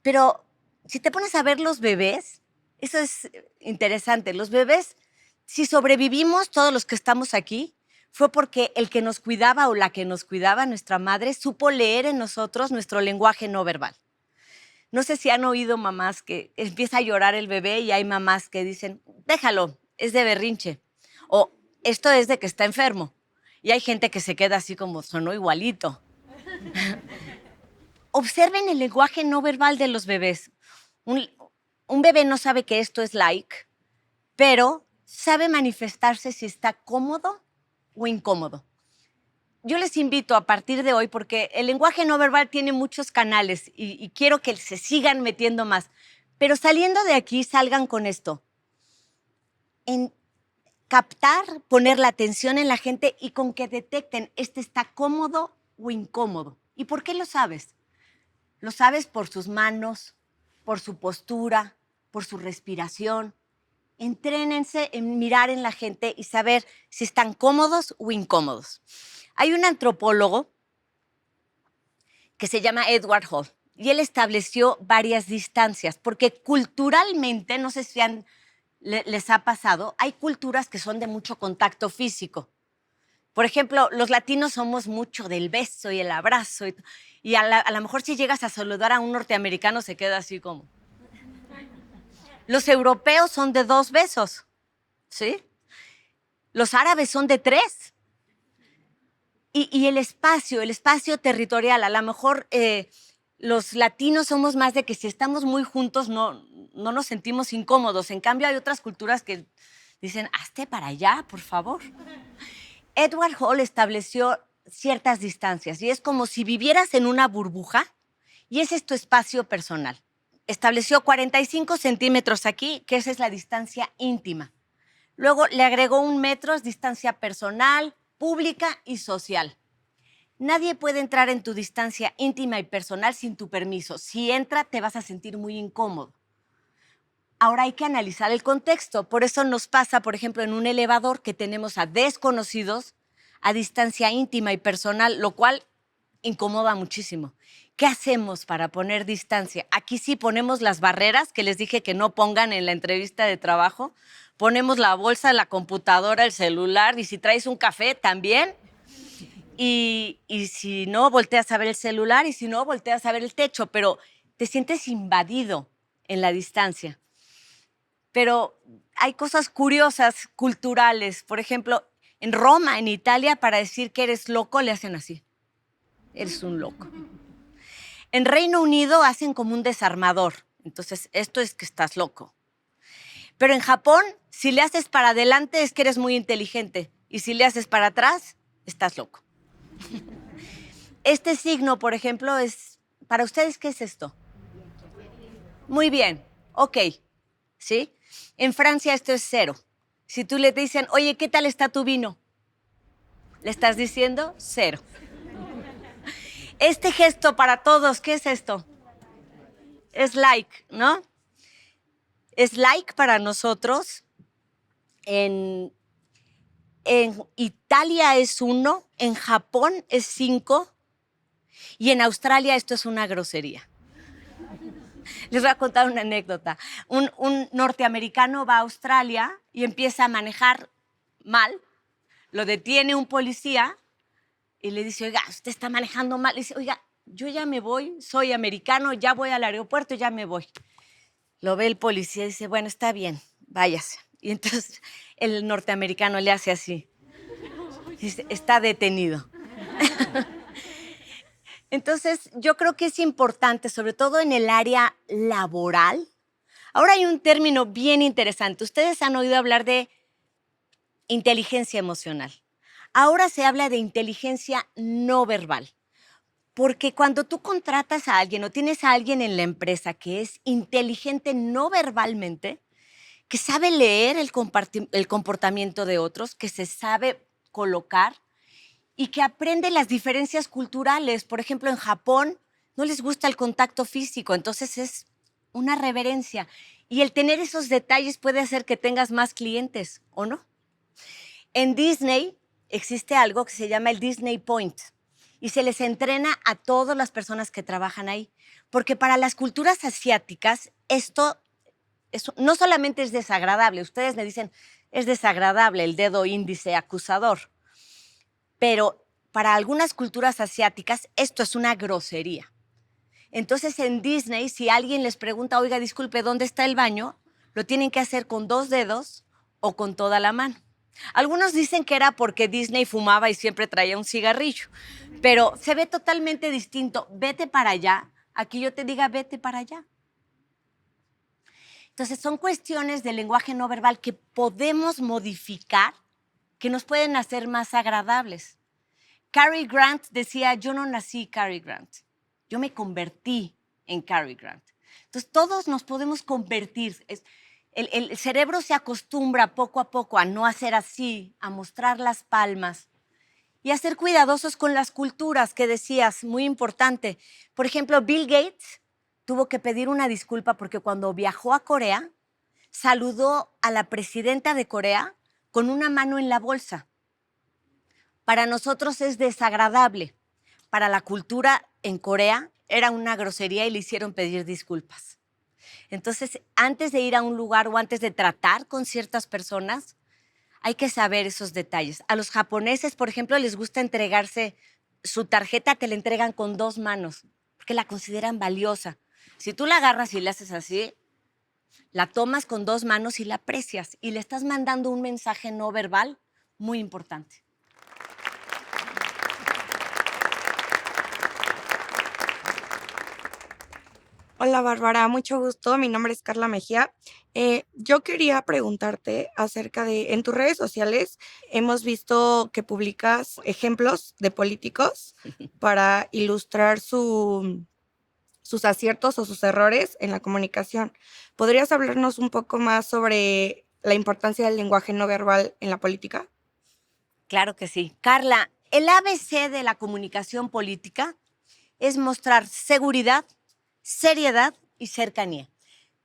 Speaker 1: Pero si te pones a ver los bebés, eso es interesante. Los bebés, si sobrevivimos todos los que estamos aquí, fue porque el que nos cuidaba o la que nos cuidaba, nuestra madre, supo leer en nosotros nuestro lenguaje no verbal. No sé si han oído mamás que empieza a llorar el bebé y hay mamás que dicen, déjalo, es de berrinche. O esto es de que está enfermo. Y hay gente que se queda así como, sonó igualito. Observen el lenguaje no verbal de los bebés. Un bebé no sabe que esto es like, pero sabe manifestarse si está cómodo o incómodo. Yo les invito a partir de hoy, porque el lenguaje no verbal tiene muchos canales y quiero que se sigan metiendo más, pero saliendo de aquí salgan con esto. En captar, poner la atención en la gente y con que detecten este está cómodo o incómodo. ¿Y por qué lo sabes? Lo sabes por sus manos, por su postura, por su respiración. Entrénense en mirar en la gente y saber si están cómodos o incómodos. Hay un antropólogo que se llama Edward Hall y él estableció varias distancias, porque culturalmente, no sé si les ha pasado, hay culturas que son de mucho contacto físico. Por ejemplo, los latinos somos mucho del beso y el abrazo, y a lo mejor si llegas a saludar a un norteamericano se queda así como. Los europeos son de 2 besos, ¿sí? Los árabes son de 3. Y el espacio territorial, a lo mejor los latinos somos más de que si estamos muy juntos no nos sentimos incómodos. En cambio, hay otras culturas que dicen, hazte para allá, por favor. Edward Hall estableció ciertas distancias y es como si vivieras en una burbuja y ese es tu espacio personal. Estableció 45 centímetros aquí, que esa es la distancia íntima. Luego le agregó 1 metro, es distancia personal, pública y social. Nadie puede entrar en tu distancia íntima y personal sin tu permiso. Si entra, te vas a sentir muy incómodo. Ahora hay que analizar el contexto. Por eso nos pasa, por ejemplo, en un elevador que tenemos a desconocidos a distancia íntima y personal, lo cual incomoda muchísimo. ¿Qué hacemos para poner distancia? Aquí sí ponemos las barreras que les dije que no pongan en la entrevista de trabajo. Ponemos la bolsa, la computadora, el celular y si traes un café también. Y si no, volteas a ver el celular y si no, volteas a ver el techo, pero te sientes invadido en la distancia. Pero hay cosas curiosas, culturales. Por ejemplo, en Roma, en Italia, para decir que eres loco, le hacen así. Eres un loco. En Reino Unido hacen como un desarmador. Entonces, esto es que estás loco. Pero en Japón, si le haces para adelante, es que eres muy inteligente. Y si le haces para atrás, estás loco. Este signo, por ejemplo, es... ¿Para ustedes qué es esto? Muy bien. Ok. ¿Sí? En Francia esto es 0. Si tú le dicen, oye, ¿qué tal está tu vino? Le estás diciendo 0. Este gesto para todos, ¿qué es esto? Es like, ¿no? Es like para nosotros. En Italia es 1, en Japón es 5 y en Australia esto es una grosería. Les voy a contar una anécdota. Un norteamericano va a Australia y empieza a manejar mal. Lo detiene un policía y le dice, oiga, usted está manejando mal. Le dice, oiga, yo ya me voy, soy americano, ya voy al aeropuerto, ya me voy. Lo ve el policía y dice, bueno, está bien, váyase. Y entonces el norteamericano le hace así. Dice, está detenido. Entonces, yo creo que es importante, sobre todo en el área laboral. Ahora hay un término bien interesante. Ustedes han oído hablar de inteligencia emocional. Ahora se habla de inteligencia no verbal. Porque cuando tú contratas a alguien o tienes a alguien en la empresa que es inteligente no verbalmente, que sabe leer el comportamiento de otros, que se sabe colocar y que aprende las diferencias culturales. Por ejemplo, en Japón no les gusta el contacto físico, entonces es una reverencia. Y el tener esos detalles puede hacer que tengas más clientes, ¿o no? En Disney existe algo que se llama el Disney Point y se les entrena a todas las personas que trabajan ahí, porque para las culturas asiáticas esto no solamente es desagradable, ustedes me dicen, es desagradable el dedo índice acusador, pero para algunas culturas asiáticas esto es una grosería. Entonces en Disney, si alguien les pregunta, oiga, disculpe, ¿dónde está el baño?, lo tienen que hacer con 2 dedos o con toda la mano. Algunos dicen que era porque Disney fumaba y siempre traía un cigarrillo, pero se ve totalmente distinto. Vete para allá, aquí yo te diga vete para allá. Entonces son cuestiones del lenguaje no verbal que podemos modificar, que nos pueden hacer más agradables. Cary Grant decía, yo no nací Cary Grant, yo me convertí en Cary Grant. Entonces todos nos podemos convertir. El cerebro se acostumbra poco a poco a no hacer así, a mostrar las palmas y a ser cuidadosos con las culturas que decías, muy importante. Por ejemplo, Bill Gates tuvo que pedir una disculpa porque cuando viajó a Corea, saludó a la presidenta de Corea con una mano en la bolsa. Para nosotros es desagradable. Para la cultura en Corea era una grosería y le hicieron pedir disculpas. Entonces, antes de ir a un lugar o antes de tratar con ciertas personas, hay que saber esos detalles. A los japoneses, por ejemplo, les gusta entregarse su tarjeta, te la entregan con 2 manos, porque la consideran valiosa. Si tú la agarras y la haces así, la tomas con 2 manos y la aprecias y le estás mandando un mensaje no verbal muy importante.
Speaker 8: Hola Bárbara, mucho gusto. Mi nombre es Carla Mejía. Yo quería preguntarte acerca de, en tus redes sociales hemos visto que publicas ejemplos de políticos para ilustrar sus aciertos o sus errores en la comunicación. ¿Podrías hablarnos un poco más sobre la importancia del lenguaje no verbal en la política?
Speaker 1: Claro que sí. Carla, el ABC de la comunicación política es mostrar seguridad, seriedad y cercanía.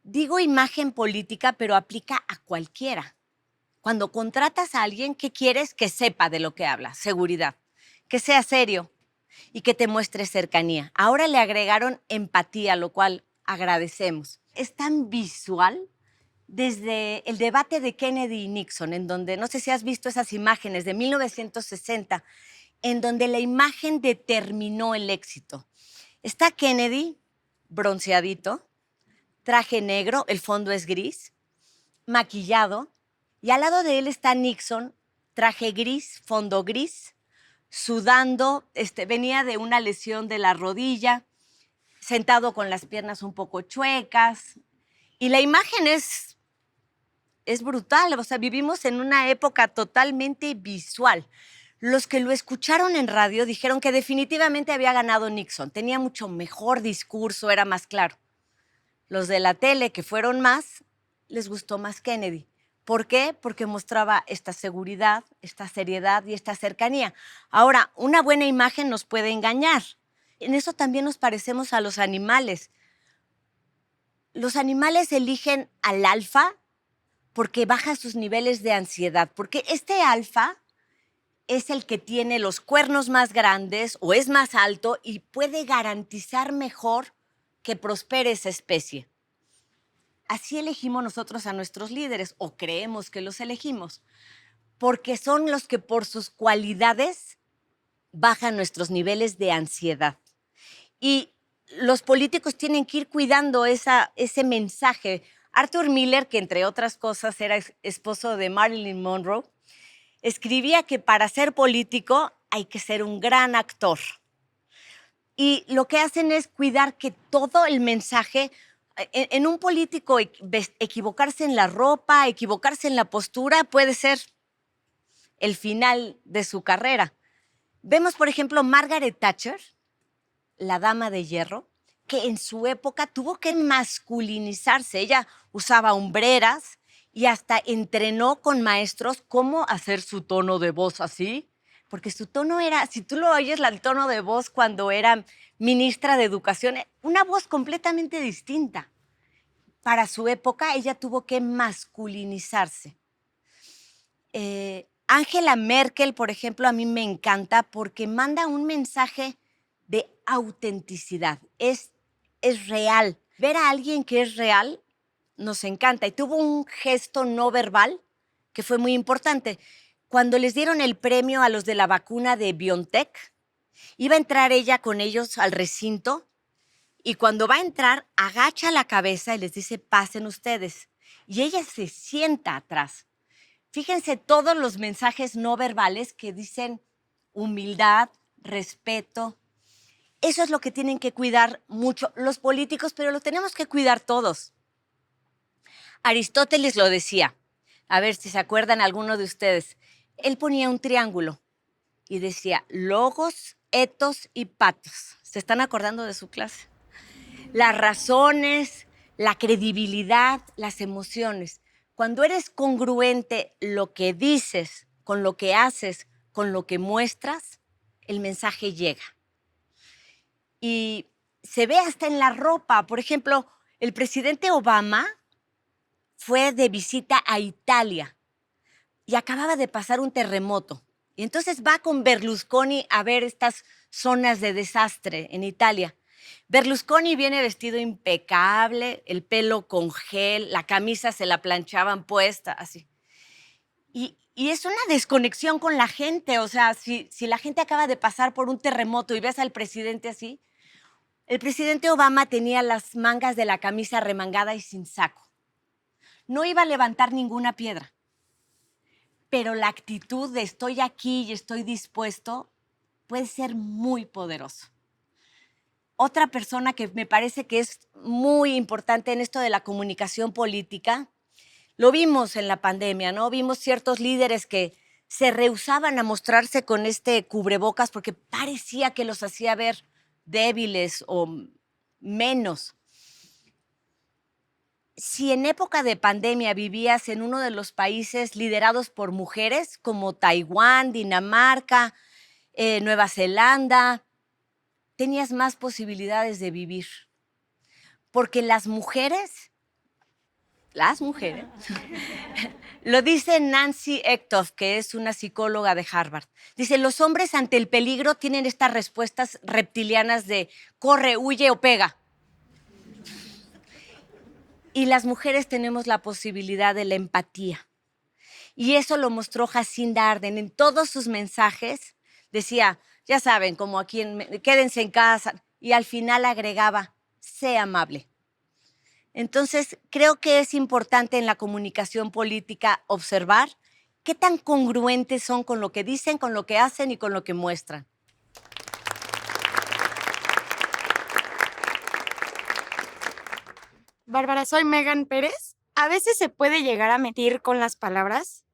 Speaker 1: Digo imagen política, pero aplica a cualquiera. Cuando contratas a alguien, ¿qué quieres? Que sepa de lo que habla, seguridad, que sea serio y que te muestre cercanía. Ahora le agregaron empatía, lo cual agradecemos. Es tan visual desde el debate de Kennedy y Nixon, en donde, no sé si has visto esas imágenes de 1960, en donde la imagen determinó el éxito. Está Kennedy, bronceadito, traje negro, el fondo es gris, maquillado, y al lado de él está Nixon, traje gris, fondo gris, sudando, venía de una lesión de la rodilla, sentado con las piernas un poco chuecas, y la imagen es brutal, o sea, vivimos en una época totalmente visual. Los que lo escucharon en radio dijeron que definitivamente había ganado Nixon, tenía mucho mejor discurso, era más claro. Los de la tele, que fueron más, les gustó más Kennedy. ¿Por qué? Porque mostraba esta seguridad, esta seriedad y esta cercanía. Ahora, una buena imagen nos puede engañar. En eso también nos parecemos a los animales. Los animales eligen al alfa porque baja sus niveles de ansiedad, porque este alfa es el que tiene los cuernos más grandes o es más alto y puede garantizar mejor que prospere esa especie. Así elegimos nosotros a nuestros líderes, o creemos que los elegimos, porque son los que por sus cualidades bajan nuestros niveles de ansiedad. Y los políticos tienen que ir cuidando ese mensaje. Arthur Miller, que entre otras cosas era esposo de Marilyn Monroe, escribía que para ser político hay que ser un gran actor. Y lo que hacen es cuidar que todo el mensaje, en un político equivocarse en la ropa, equivocarse en la postura, puede ser el final de su carrera. Vemos, por ejemplo, Margaret Thatcher, la dama de hierro, que en su época tuvo que masculinizarse. Ella usaba hombreras y hasta entrenó con maestros cómo hacer su tono de voz así, porque su tono era, si tú lo oyes, el tono de voz cuando era ministra de Educación, una voz completamente distinta. Para su época, ella tuvo que masculinizarse. Angela Merkel, por ejemplo, a mí me encanta porque manda un mensaje de autenticidad. Es real. Ver a alguien que es real nos encanta. Y tuvo un gesto no verbal que fue muy importante. Cuando les dieron el premio a los de la vacuna de BioNTech, iba a entrar ella con ellos al recinto y cuando va a entrar, agacha la cabeza y les dice, pasen ustedes. Y ella se sienta atrás. Fíjense todos los mensajes no verbales que dicen humildad, respeto. Eso es lo que tienen que cuidar mucho los políticos, pero lo tenemos que cuidar todos. Aristóteles lo decía. A ver si se acuerdan alguno de ustedes. Él ponía un triángulo y decía logos, etos y patos. ¿Se están acordando de su clase? Las razones, la credibilidad, las emociones. Cuando eres congruente lo que dices con lo que haces, con lo que muestras, el mensaje llega. Y se ve hasta en la ropa. Por ejemplo, el presidente Obama fue de visita a Italia y acababa de pasar un terremoto. Y entonces va con Berlusconi a ver estas zonas de desastre en Italia. Berlusconi viene vestido impecable, el pelo con gel, la camisa se la planchaban puesta, así. Y es una desconexión con la gente. O sea, si la gente acaba de pasar por un terremoto y ves al presidente así, el presidente Obama tenía las mangas de la camisa remangada y sin saco. No iba a levantar ninguna piedra. Pero la actitud de estoy aquí y estoy dispuesto puede ser muy poderoso. Otra persona que me parece que es muy importante en esto de la comunicación política, lo vimos en la pandemia, ¿no? Vimos ciertos líderes que se rehusaban a mostrarse con este cubrebocas porque parecía que los hacía ver débiles o menos. Si en época de pandemia vivías en uno de los países liderados por mujeres, como Taiwán, Dinamarca, Nueva Zelanda, tenías más posibilidades de vivir. Porque las mujeres, lo dice Nancy Ektof, que es una psicóloga de Harvard. Dice, los hombres ante el peligro tienen estas respuestas reptilianas de corre, huye o pega. Y las mujeres tenemos la posibilidad de la empatía. Y eso lo mostró Jacinda Ardern. En todos sus mensajes decía, ya saben, como aquí, quédense en casa. Y al final agregaba, sé amable. Entonces, creo que es importante en la comunicación política observar qué tan congruentes son con lo que dicen, con lo que hacen y con lo que muestran.
Speaker 9: Bárbara, soy Megan Pérez. A veces se puede llegar a mentir con las palabras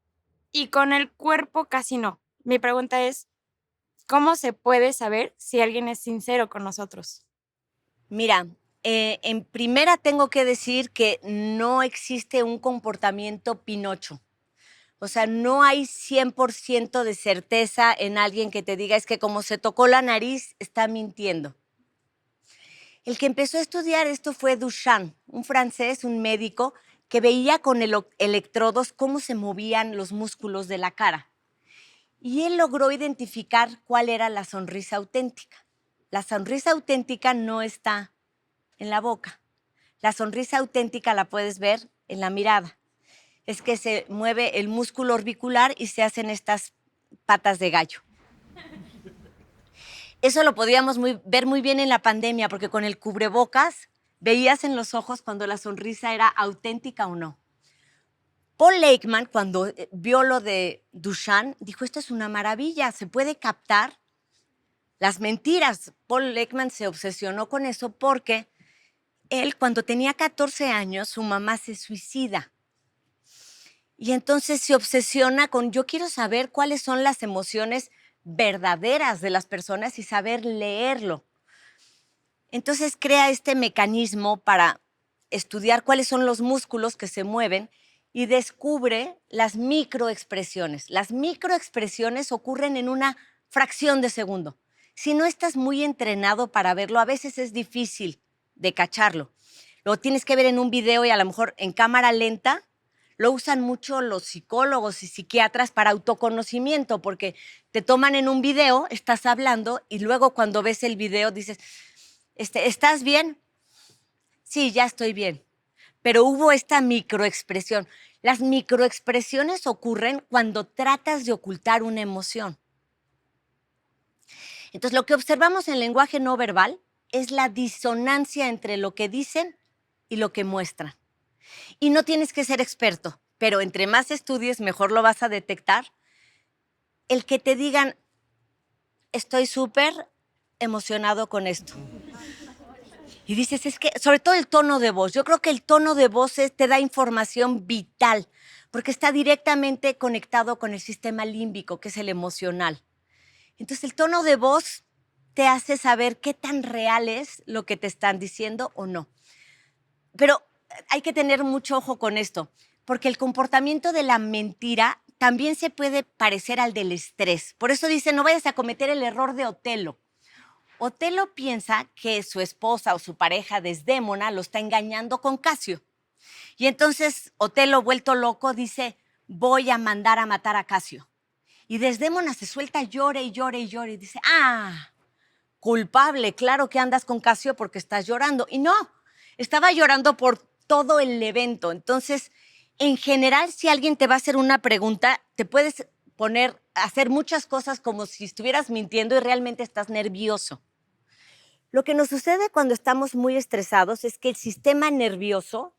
Speaker 9: y con el cuerpo casi no. Mi pregunta es, ¿cómo se puede saber si alguien es sincero con nosotros?
Speaker 1: Mira, en primera tengo que decir que no existe un comportamiento Pinocho. O sea, no hay 100% de certeza en alguien que te diga es que como se tocó la nariz, está mintiendo. El que empezó a estudiar esto fue Duchamp, un francés, un médico, que veía con electrodos cómo se movían los músculos de la cara. Y él logró identificar cuál era la sonrisa auténtica. La sonrisa auténtica no está en la boca. La sonrisa auténtica la puedes ver en la mirada. Es que se mueve el músculo orbicular y se hacen estas patas de gallo. Eso lo podíamos ver muy bien en la pandemia, porque con el cubrebocas veías en los ojos cuando la sonrisa era auténtica o no. Paul Ekman, cuando vio lo de Duchamp, dijo, esto es una maravilla, se puede captar las mentiras. Paul Ekman se obsesionó con eso porque él, cuando tenía 14 años, su mamá se suicida. Y entonces se obsesiona con, yo quiero saber cuáles son las emociones verdaderas de las personas y saber leerlo. Entonces crea este mecanismo para estudiar cuáles son los músculos que se mueven y descubre las microexpresiones. Las microexpresiones ocurren en una fracción de segundo. Si no estás muy entrenado para verlo, a veces es difícil de cacharlo. Lo tienes que ver en un video y a lo mejor en cámara lenta. Lo usan mucho los psicólogos y psiquiatras para autoconocimiento, porque te toman en un video, estás hablando y luego cuando ves el video dices, ¿estás bien? Sí, ya estoy bien. Pero hubo esta microexpresión. Las microexpresiones ocurren cuando tratas de ocultar una emoción. Entonces, lo que observamos en el lenguaje no verbal es la disonancia entre lo que dicen y lo que muestran. Y no tienes que ser experto, pero entre más estudies, mejor lo vas a detectar. El que te digan, estoy súper emocionado con esto. Y dices, es que, sobre todo el tono de voz, yo creo que el tono de voz te da información vital, porque está directamente conectado con el sistema límbico, que es el emocional. Entonces, el tono de voz te hace saber qué tan real es lo que te están diciendo o no. Pero hay que tener mucho ojo con esto, porque el comportamiento de la mentira también se puede parecer al del estrés. Por eso dice, no vayas a cometer el error de Otelo. Otelo piensa que su esposa o su pareja Desdémona lo está engañando con Casio. Y entonces Otelo, vuelto loco, dice, voy a mandar a matar a Casio. Y Desdémona se suelta, llore y llore y llore y dice, culpable, claro que andas con Casio porque estás llorando. Y no, estaba llorando por todo el evento. Entonces, en general, si alguien te va a hacer una pregunta, te puedes poner a hacer muchas cosas como si estuvieras mintiendo y realmente estás nervioso. Lo que nos sucede cuando estamos muy estresados es que el sistema nervioso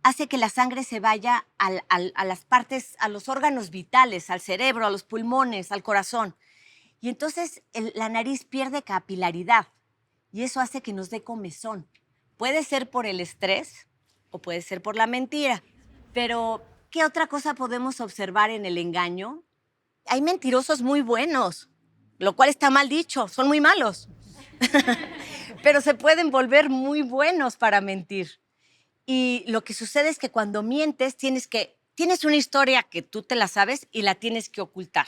Speaker 1: hace que la sangre se vaya a las partes, a los órganos vitales, al cerebro, a los pulmones, al corazón. Y entonces la nariz pierde capilaridad y eso hace que nos dé comezón. Puede ser por el estrés o puede ser por la mentira. Pero, ¿qué otra cosa podemos observar en el engaño? Hay mentirosos muy buenos, lo cual está mal dicho, son muy malos. Pero se pueden volver muy buenos para mentir. Y lo que sucede es que cuando mientes tienes una historia que tú te la sabes y la tienes que ocultar.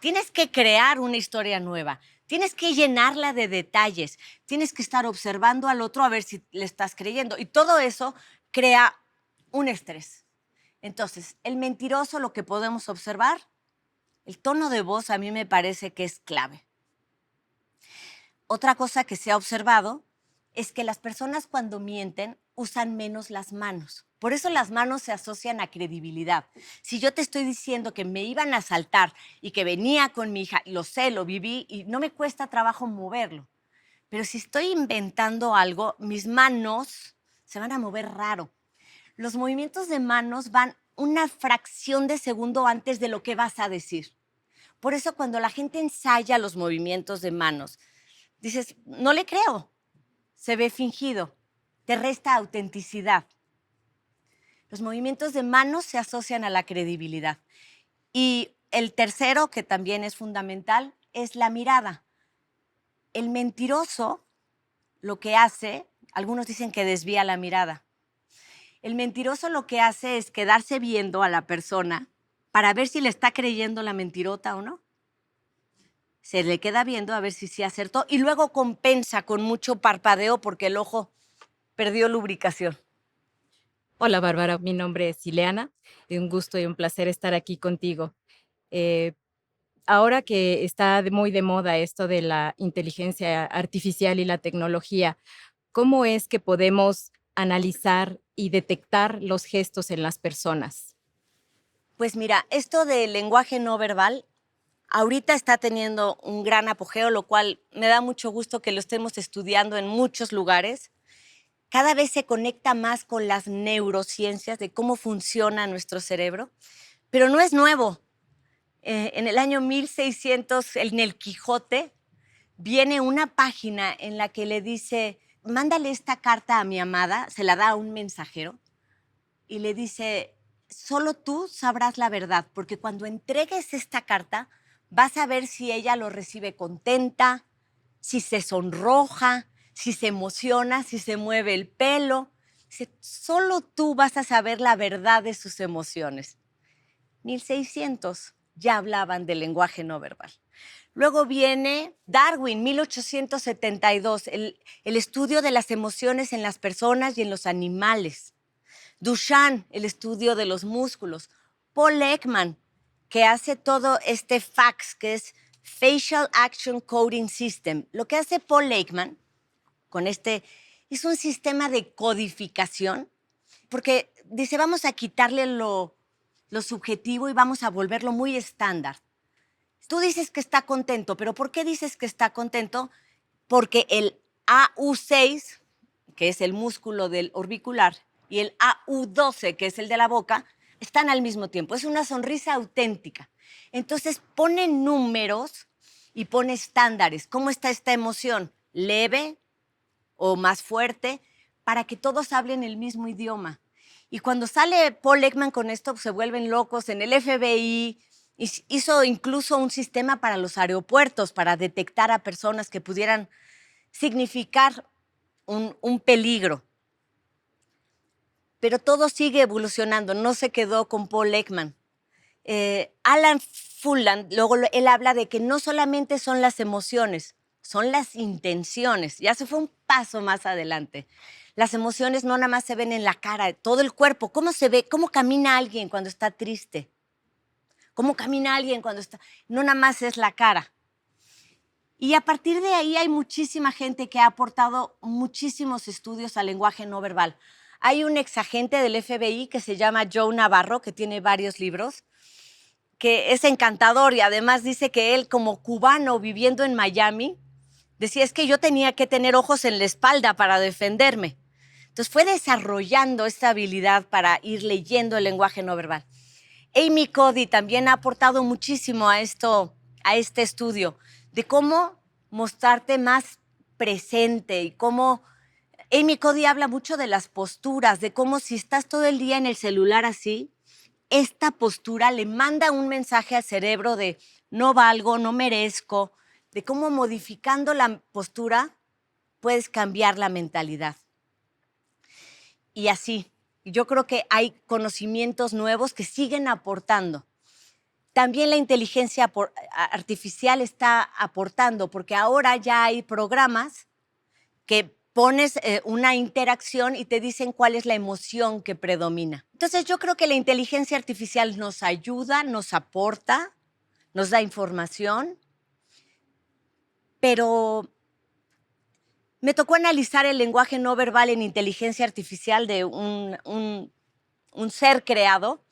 Speaker 1: Tienes que crear una historia nueva. Tienes que llenarla de detalles. Tienes que estar observando al otro a ver si le estás creyendo. Y todo eso crea un estrés. Entonces, el mentiroso, lo que podemos observar, el tono de voz a mí me parece que es clave. Otra cosa que se ha observado es que las personas cuando mienten usan menos las manos. Por eso las manos se asocian a credibilidad. Si yo te estoy diciendo que me iban a asaltar y que venía con mi hija, lo sé, lo viví y no me cuesta trabajo moverlo. Pero si estoy inventando algo, mis manos se van a mover raro. Los movimientos de manos van una fracción de segundo antes de lo que vas a decir. Por eso cuando la gente ensaya los movimientos de manos, dices, no le creo, se ve fingido, te resta autenticidad. Los movimientos de manos se asocian a la credibilidad. Y el tercero, que también es fundamental, es la mirada. El mentiroso lo que hace, algunos dicen que desvía la mirada. El mentiroso lo que hace es quedarse viendo a la persona para ver si le está creyendo la mentirota o no. Se le queda viendo a ver si sí acertó y luego compensa con mucho parpadeo porque el ojo perdió lubricación.
Speaker 10: Hola Bárbara, mi nombre es Ileana. Es un gusto y un placer estar aquí contigo. Ahora que está muy de moda esto de la inteligencia artificial y la tecnología, ¿cómo es que podemos analizar y detectar los gestos en las personas?
Speaker 1: Pues mira, esto del lenguaje no verbal ahorita está teniendo un gran apogeo, lo cual me da mucho gusto que lo estemos estudiando en muchos lugares. Cada vez se conecta más con las neurociencias de cómo funciona nuestro cerebro, pero no es nuevo. En el año 1600, en el Quijote, viene una página en la que le dice, mándale esta carta a mi amada, se la da a un mensajero, y le dice, solo tú sabrás la verdad, porque cuando entregues esta carta, vas a ver si ella lo recibe contenta, si se sonroja, si se emociona, si se mueve el pelo. Dice, solo tú vas a saber la verdad de sus emociones. 1600 ya hablaban del lenguaje no verbal. Luego viene Darwin, 1872, el estudio de las emociones en las personas y en los animales. Duchamp, el estudio de los músculos. Paul Ekman, que hace todo este FACS, que es Facial Action Coding System. Lo que hace Paul Ekman con este es un sistema de codificación, porque dice, vamos a quitarle lo subjetivo y vamos a volverlo muy estándar. Tú dices que está contento, pero ¿por qué dices que está contento? Porque el AU6, que es el músculo del orbicular, y el AU12, que es el de la boca, están al mismo tiempo. Es una sonrisa auténtica. Entonces pone números y pone estándares. ¿Cómo está esta emoción? ¿Leve o más fuerte? Para que todos hablen el mismo idioma. Y cuando sale Paul Ekman con esto, pues se vuelven locos. En el FBI hizo incluso un sistema para los aeropuertos, para detectar a personas que pudieran significar un peligro. Pero todo sigue evolucionando, no se quedó con Paul Ekman. Alan Fulland, luego él habla de que no solamente son las emociones, son las intenciones. Ya se fue un paso más adelante. Las emociones no nada más se ven en la cara, todo el cuerpo. ¿Cómo se ve? ¿Cómo camina alguien cuando está triste? ¿Cómo camina alguien cuando está...? No nada más es la cara. Y a partir de ahí hay muchísima gente que ha aportado muchísimos estudios al lenguaje no verbal. Hay un exagente del FBI que se llama Joe Navarro, que tiene varios libros, que es encantador y además dice que él, como cubano viviendo en Miami, decía, es que yo tenía que tener ojos en la espalda para defenderme. Entonces fue desarrollando esta habilidad para ir leyendo el lenguaje no verbal. Amy Cuddy también ha aportado muchísimo a este estudio de cómo mostrarte más presente y cómo Amy Cuddy habla mucho de las posturas, de cómo si estás todo el día en el celular así, esta postura le manda un mensaje al cerebro de no valgo, no merezco, de cómo modificando la postura puedes cambiar la mentalidad. Y así, yo creo que hay conocimientos nuevos que siguen aportando. También la inteligencia artificial está aportando, porque ahora ya hay programas que pones una interacción y te dicen cuál es la emoción que predomina. Entonces yo creo que la inteligencia artificial nos ayuda, nos aporta, nos da información, pero me tocó analizar el lenguaje no verbal en inteligencia artificial de un ser creado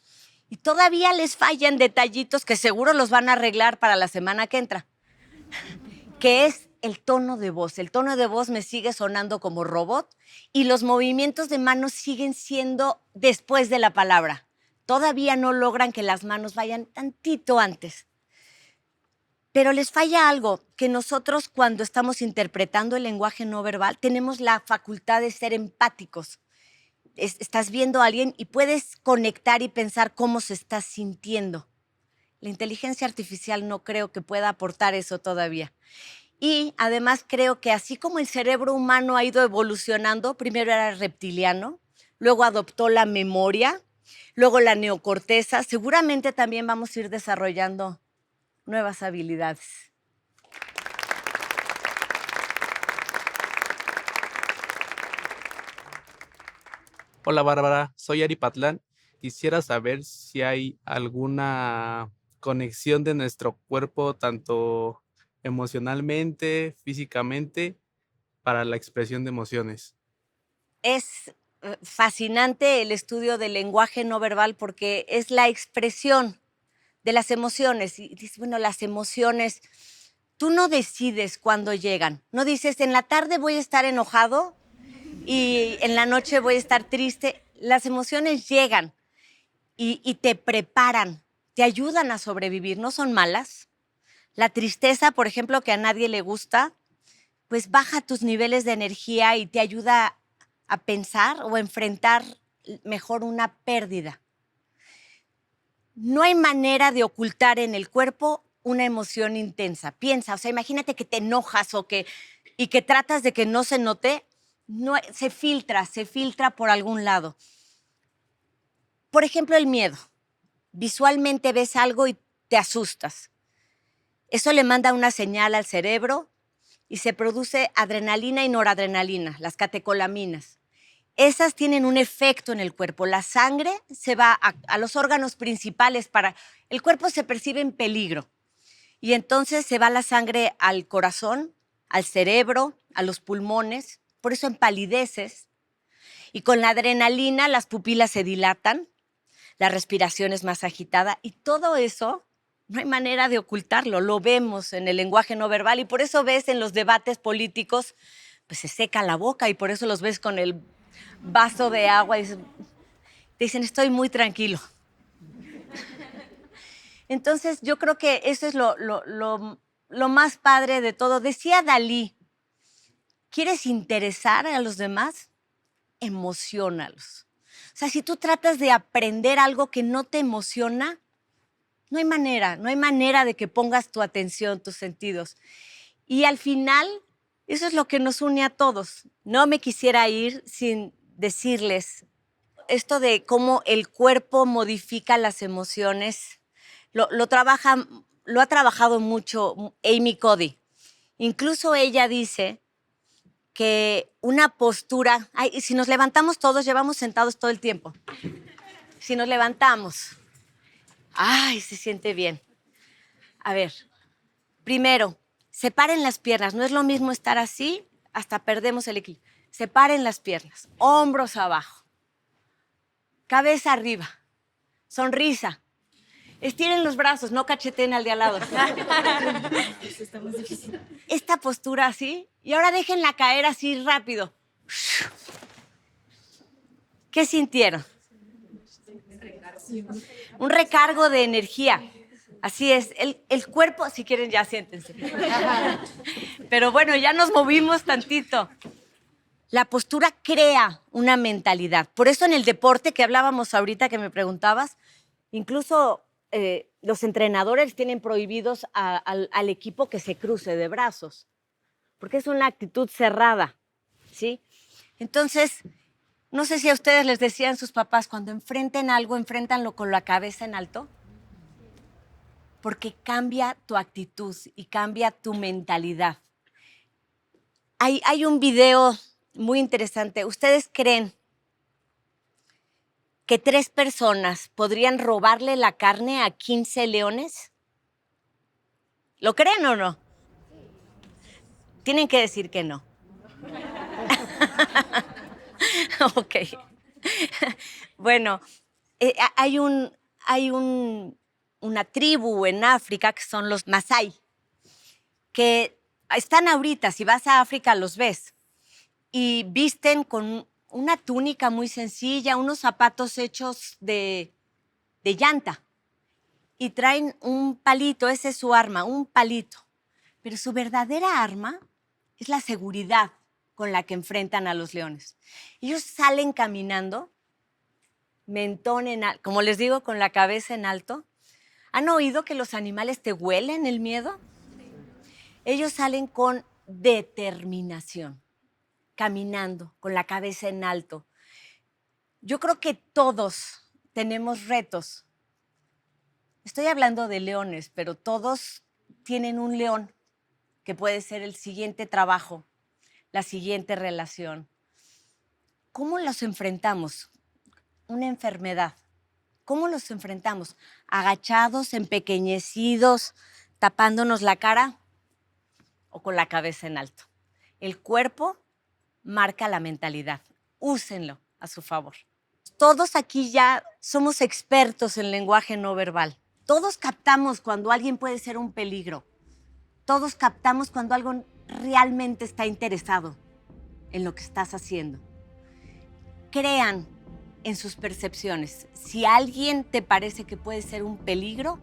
Speaker 1: y todavía les fallan detallitos que seguro los van a arreglar para la semana que entra, que es el tono de voz. El tono de voz me sigue sonando como robot y los movimientos de manos siguen siendo después de la palabra. Todavía no logran que las manos vayan tantito antes. Pero les falla algo, que nosotros cuando estamos interpretando el lenguaje no verbal tenemos la facultad de ser empáticos. Estás viendo a alguien y puedes conectar y pensar cómo se está sintiendo. La inteligencia artificial no creo que pueda aportar eso todavía. Y además creo que así como el cerebro humano ha ido evolucionando, primero era reptiliano, luego adoptó la memoria, luego la neocorteza, seguramente también vamos a ir desarrollando nuevas habilidades.
Speaker 11: Hola Bárbara, soy Ari Patlán. Quisiera saber si hay alguna conexión de nuestro cuerpo, tanto emocionalmente, físicamente, para la expresión de emociones?
Speaker 1: Es fascinante el estudio del lenguaje no verbal porque es la expresión de las emociones. Y dices, bueno, las emociones, tú no decides cuándo llegan. No dices, en la tarde voy a estar enojado y en la noche voy a estar triste. Las emociones llegan y te preparan, te ayudan a sobrevivir, no son malas. La tristeza, por ejemplo, que a nadie le gusta, pues baja tus niveles de energía y te ayuda a pensar o a enfrentar mejor una pérdida. No hay manera de ocultar en el cuerpo una emoción intensa. Piensa, o sea, imagínate que te enojas y que tratas de que no se note, no, se filtra por algún lado. Por ejemplo, el miedo. Visualmente ves algo y te asustas. Eso le manda una señal al cerebro y se produce adrenalina y noradrenalina, las catecolaminas. Esas tienen un efecto en el cuerpo. La sangre se va a los órganos principales el cuerpo se percibe en peligro y entonces se va la sangre al corazón, al cerebro, a los pulmones, por eso empalideces y con la adrenalina las pupilas se dilatan, la respiración es más agitada y todo eso no hay manera de ocultarlo, lo vemos en el lenguaje no verbal y por eso ves en los debates políticos, pues se seca la boca y por eso los ves con el vaso de agua y te dicen, estoy muy tranquilo. Entonces, yo creo que eso es lo más padre de todo. Decía Dalí, ¿quieres interesar a los demás? Emociónalos. O sea, si tú tratas de aprender algo que no te emociona, no hay manera de que pongas tu atención, tus sentidos. Y al final, eso es lo que nos une a todos. No me quisiera ir sin decirles esto de cómo el cuerpo modifica las emociones. Lo ha trabajado mucho Amy Cuddy. Incluso ella dice que una postura, si nos levantamos todos, llevamos sentados todo el tiempo. Si nos levantamos, se siente bien. A ver, primero, separen las piernas. No es lo mismo estar así, hasta perdemos el equilibrio. Separen las piernas, hombros abajo, cabeza arriba, sonrisa. Estiren los brazos, no cacheteen al de al lado. Eso está más difícil. Esta postura así, y ahora déjenla caer así rápido. ¿Qué sintieron? Un recargo de energía. Así es, el cuerpo, si quieren ya siéntense. Pero bueno, ya nos movimos tantito. La postura crea una mentalidad. Por eso en el deporte que hablábamos ahorita, que me preguntabas, incluso los entrenadores tienen prohibidos al equipo que se cruce de brazos, porque es una actitud cerrada, ¿sí? Entonces, no sé si a ustedes les decían sus papás, cuando enfrenten algo, enfréntanlo con la cabeza en alto, porque cambia tu actitud y cambia tu mentalidad. Hay un video muy interesante. ¿Ustedes creen que 3 personas podrían robarle la carne a 15 leones? ¿Lo creen o no? Tienen que decir que no. Ok. Bueno, hay una tribu en África que son los Masái, que están ahorita, si vas a África los ves, y visten con una túnica muy sencilla, unos zapatos hechos de llanta, y traen un palito, ese es su arma, un palito. Pero su verdadera arma es la seguridad con la que enfrentan a los leones. Ellos salen caminando, mentón en alto, como les digo, con la cabeza en alto. ¿Han oído que los animales te huelen el miedo? Ellos salen con determinación, caminando, con la cabeza en alto. Yo creo que todos tenemos retos. Estoy hablando de leones, pero todos tienen un león que puede ser el siguiente trabajo, la siguiente relación. ¿Cómo los enfrentamos? Una enfermedad. ¿Cómo los enfrentamos? ¿Agachados, empequeñecidos, tapándonos la cara o con la cabeza en alto? El cuerpo marca la mentalidad. Úsenlo a su favor. Todos aquí ya somos expertos en lenguaje no verbal. Todos captamos cuando alguien puede ser un peligro. Todos captamos cuando algo realmente está interesado en lo que estás haciendo. Crean en sus percepciones. Si alguien te parece que puede ser un peligro,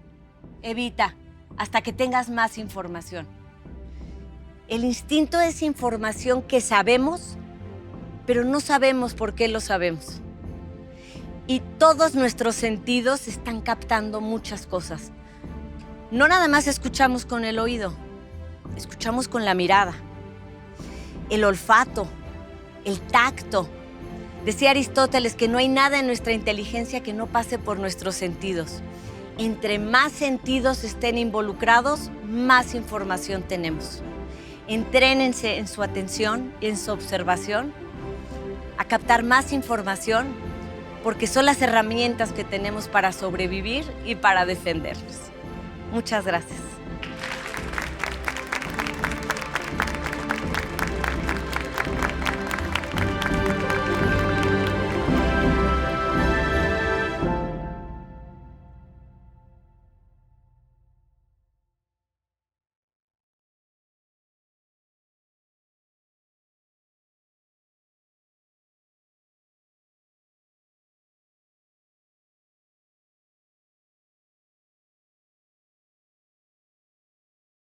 Speaker 1: evita hasta que tengas más información. El instinto es información que sabemos, pero no sabemos por qué lo sabemos. Y todos nuestros sentidos están captando muchas cosas. No nada más escuchamos con el oído, escuchamos con la mirada, el olfato, el tacto. Decía Aristóteles que no hay nada en nuestra inteligencia que no pase por nuestros sentidos. Entre más sentidos estén involucrados, más información tenemos. Entrénense en su atención y en su observación a captar más información, porque son las herramientas que tenemos para sobrevivir y para defendernos. Muchas gracias.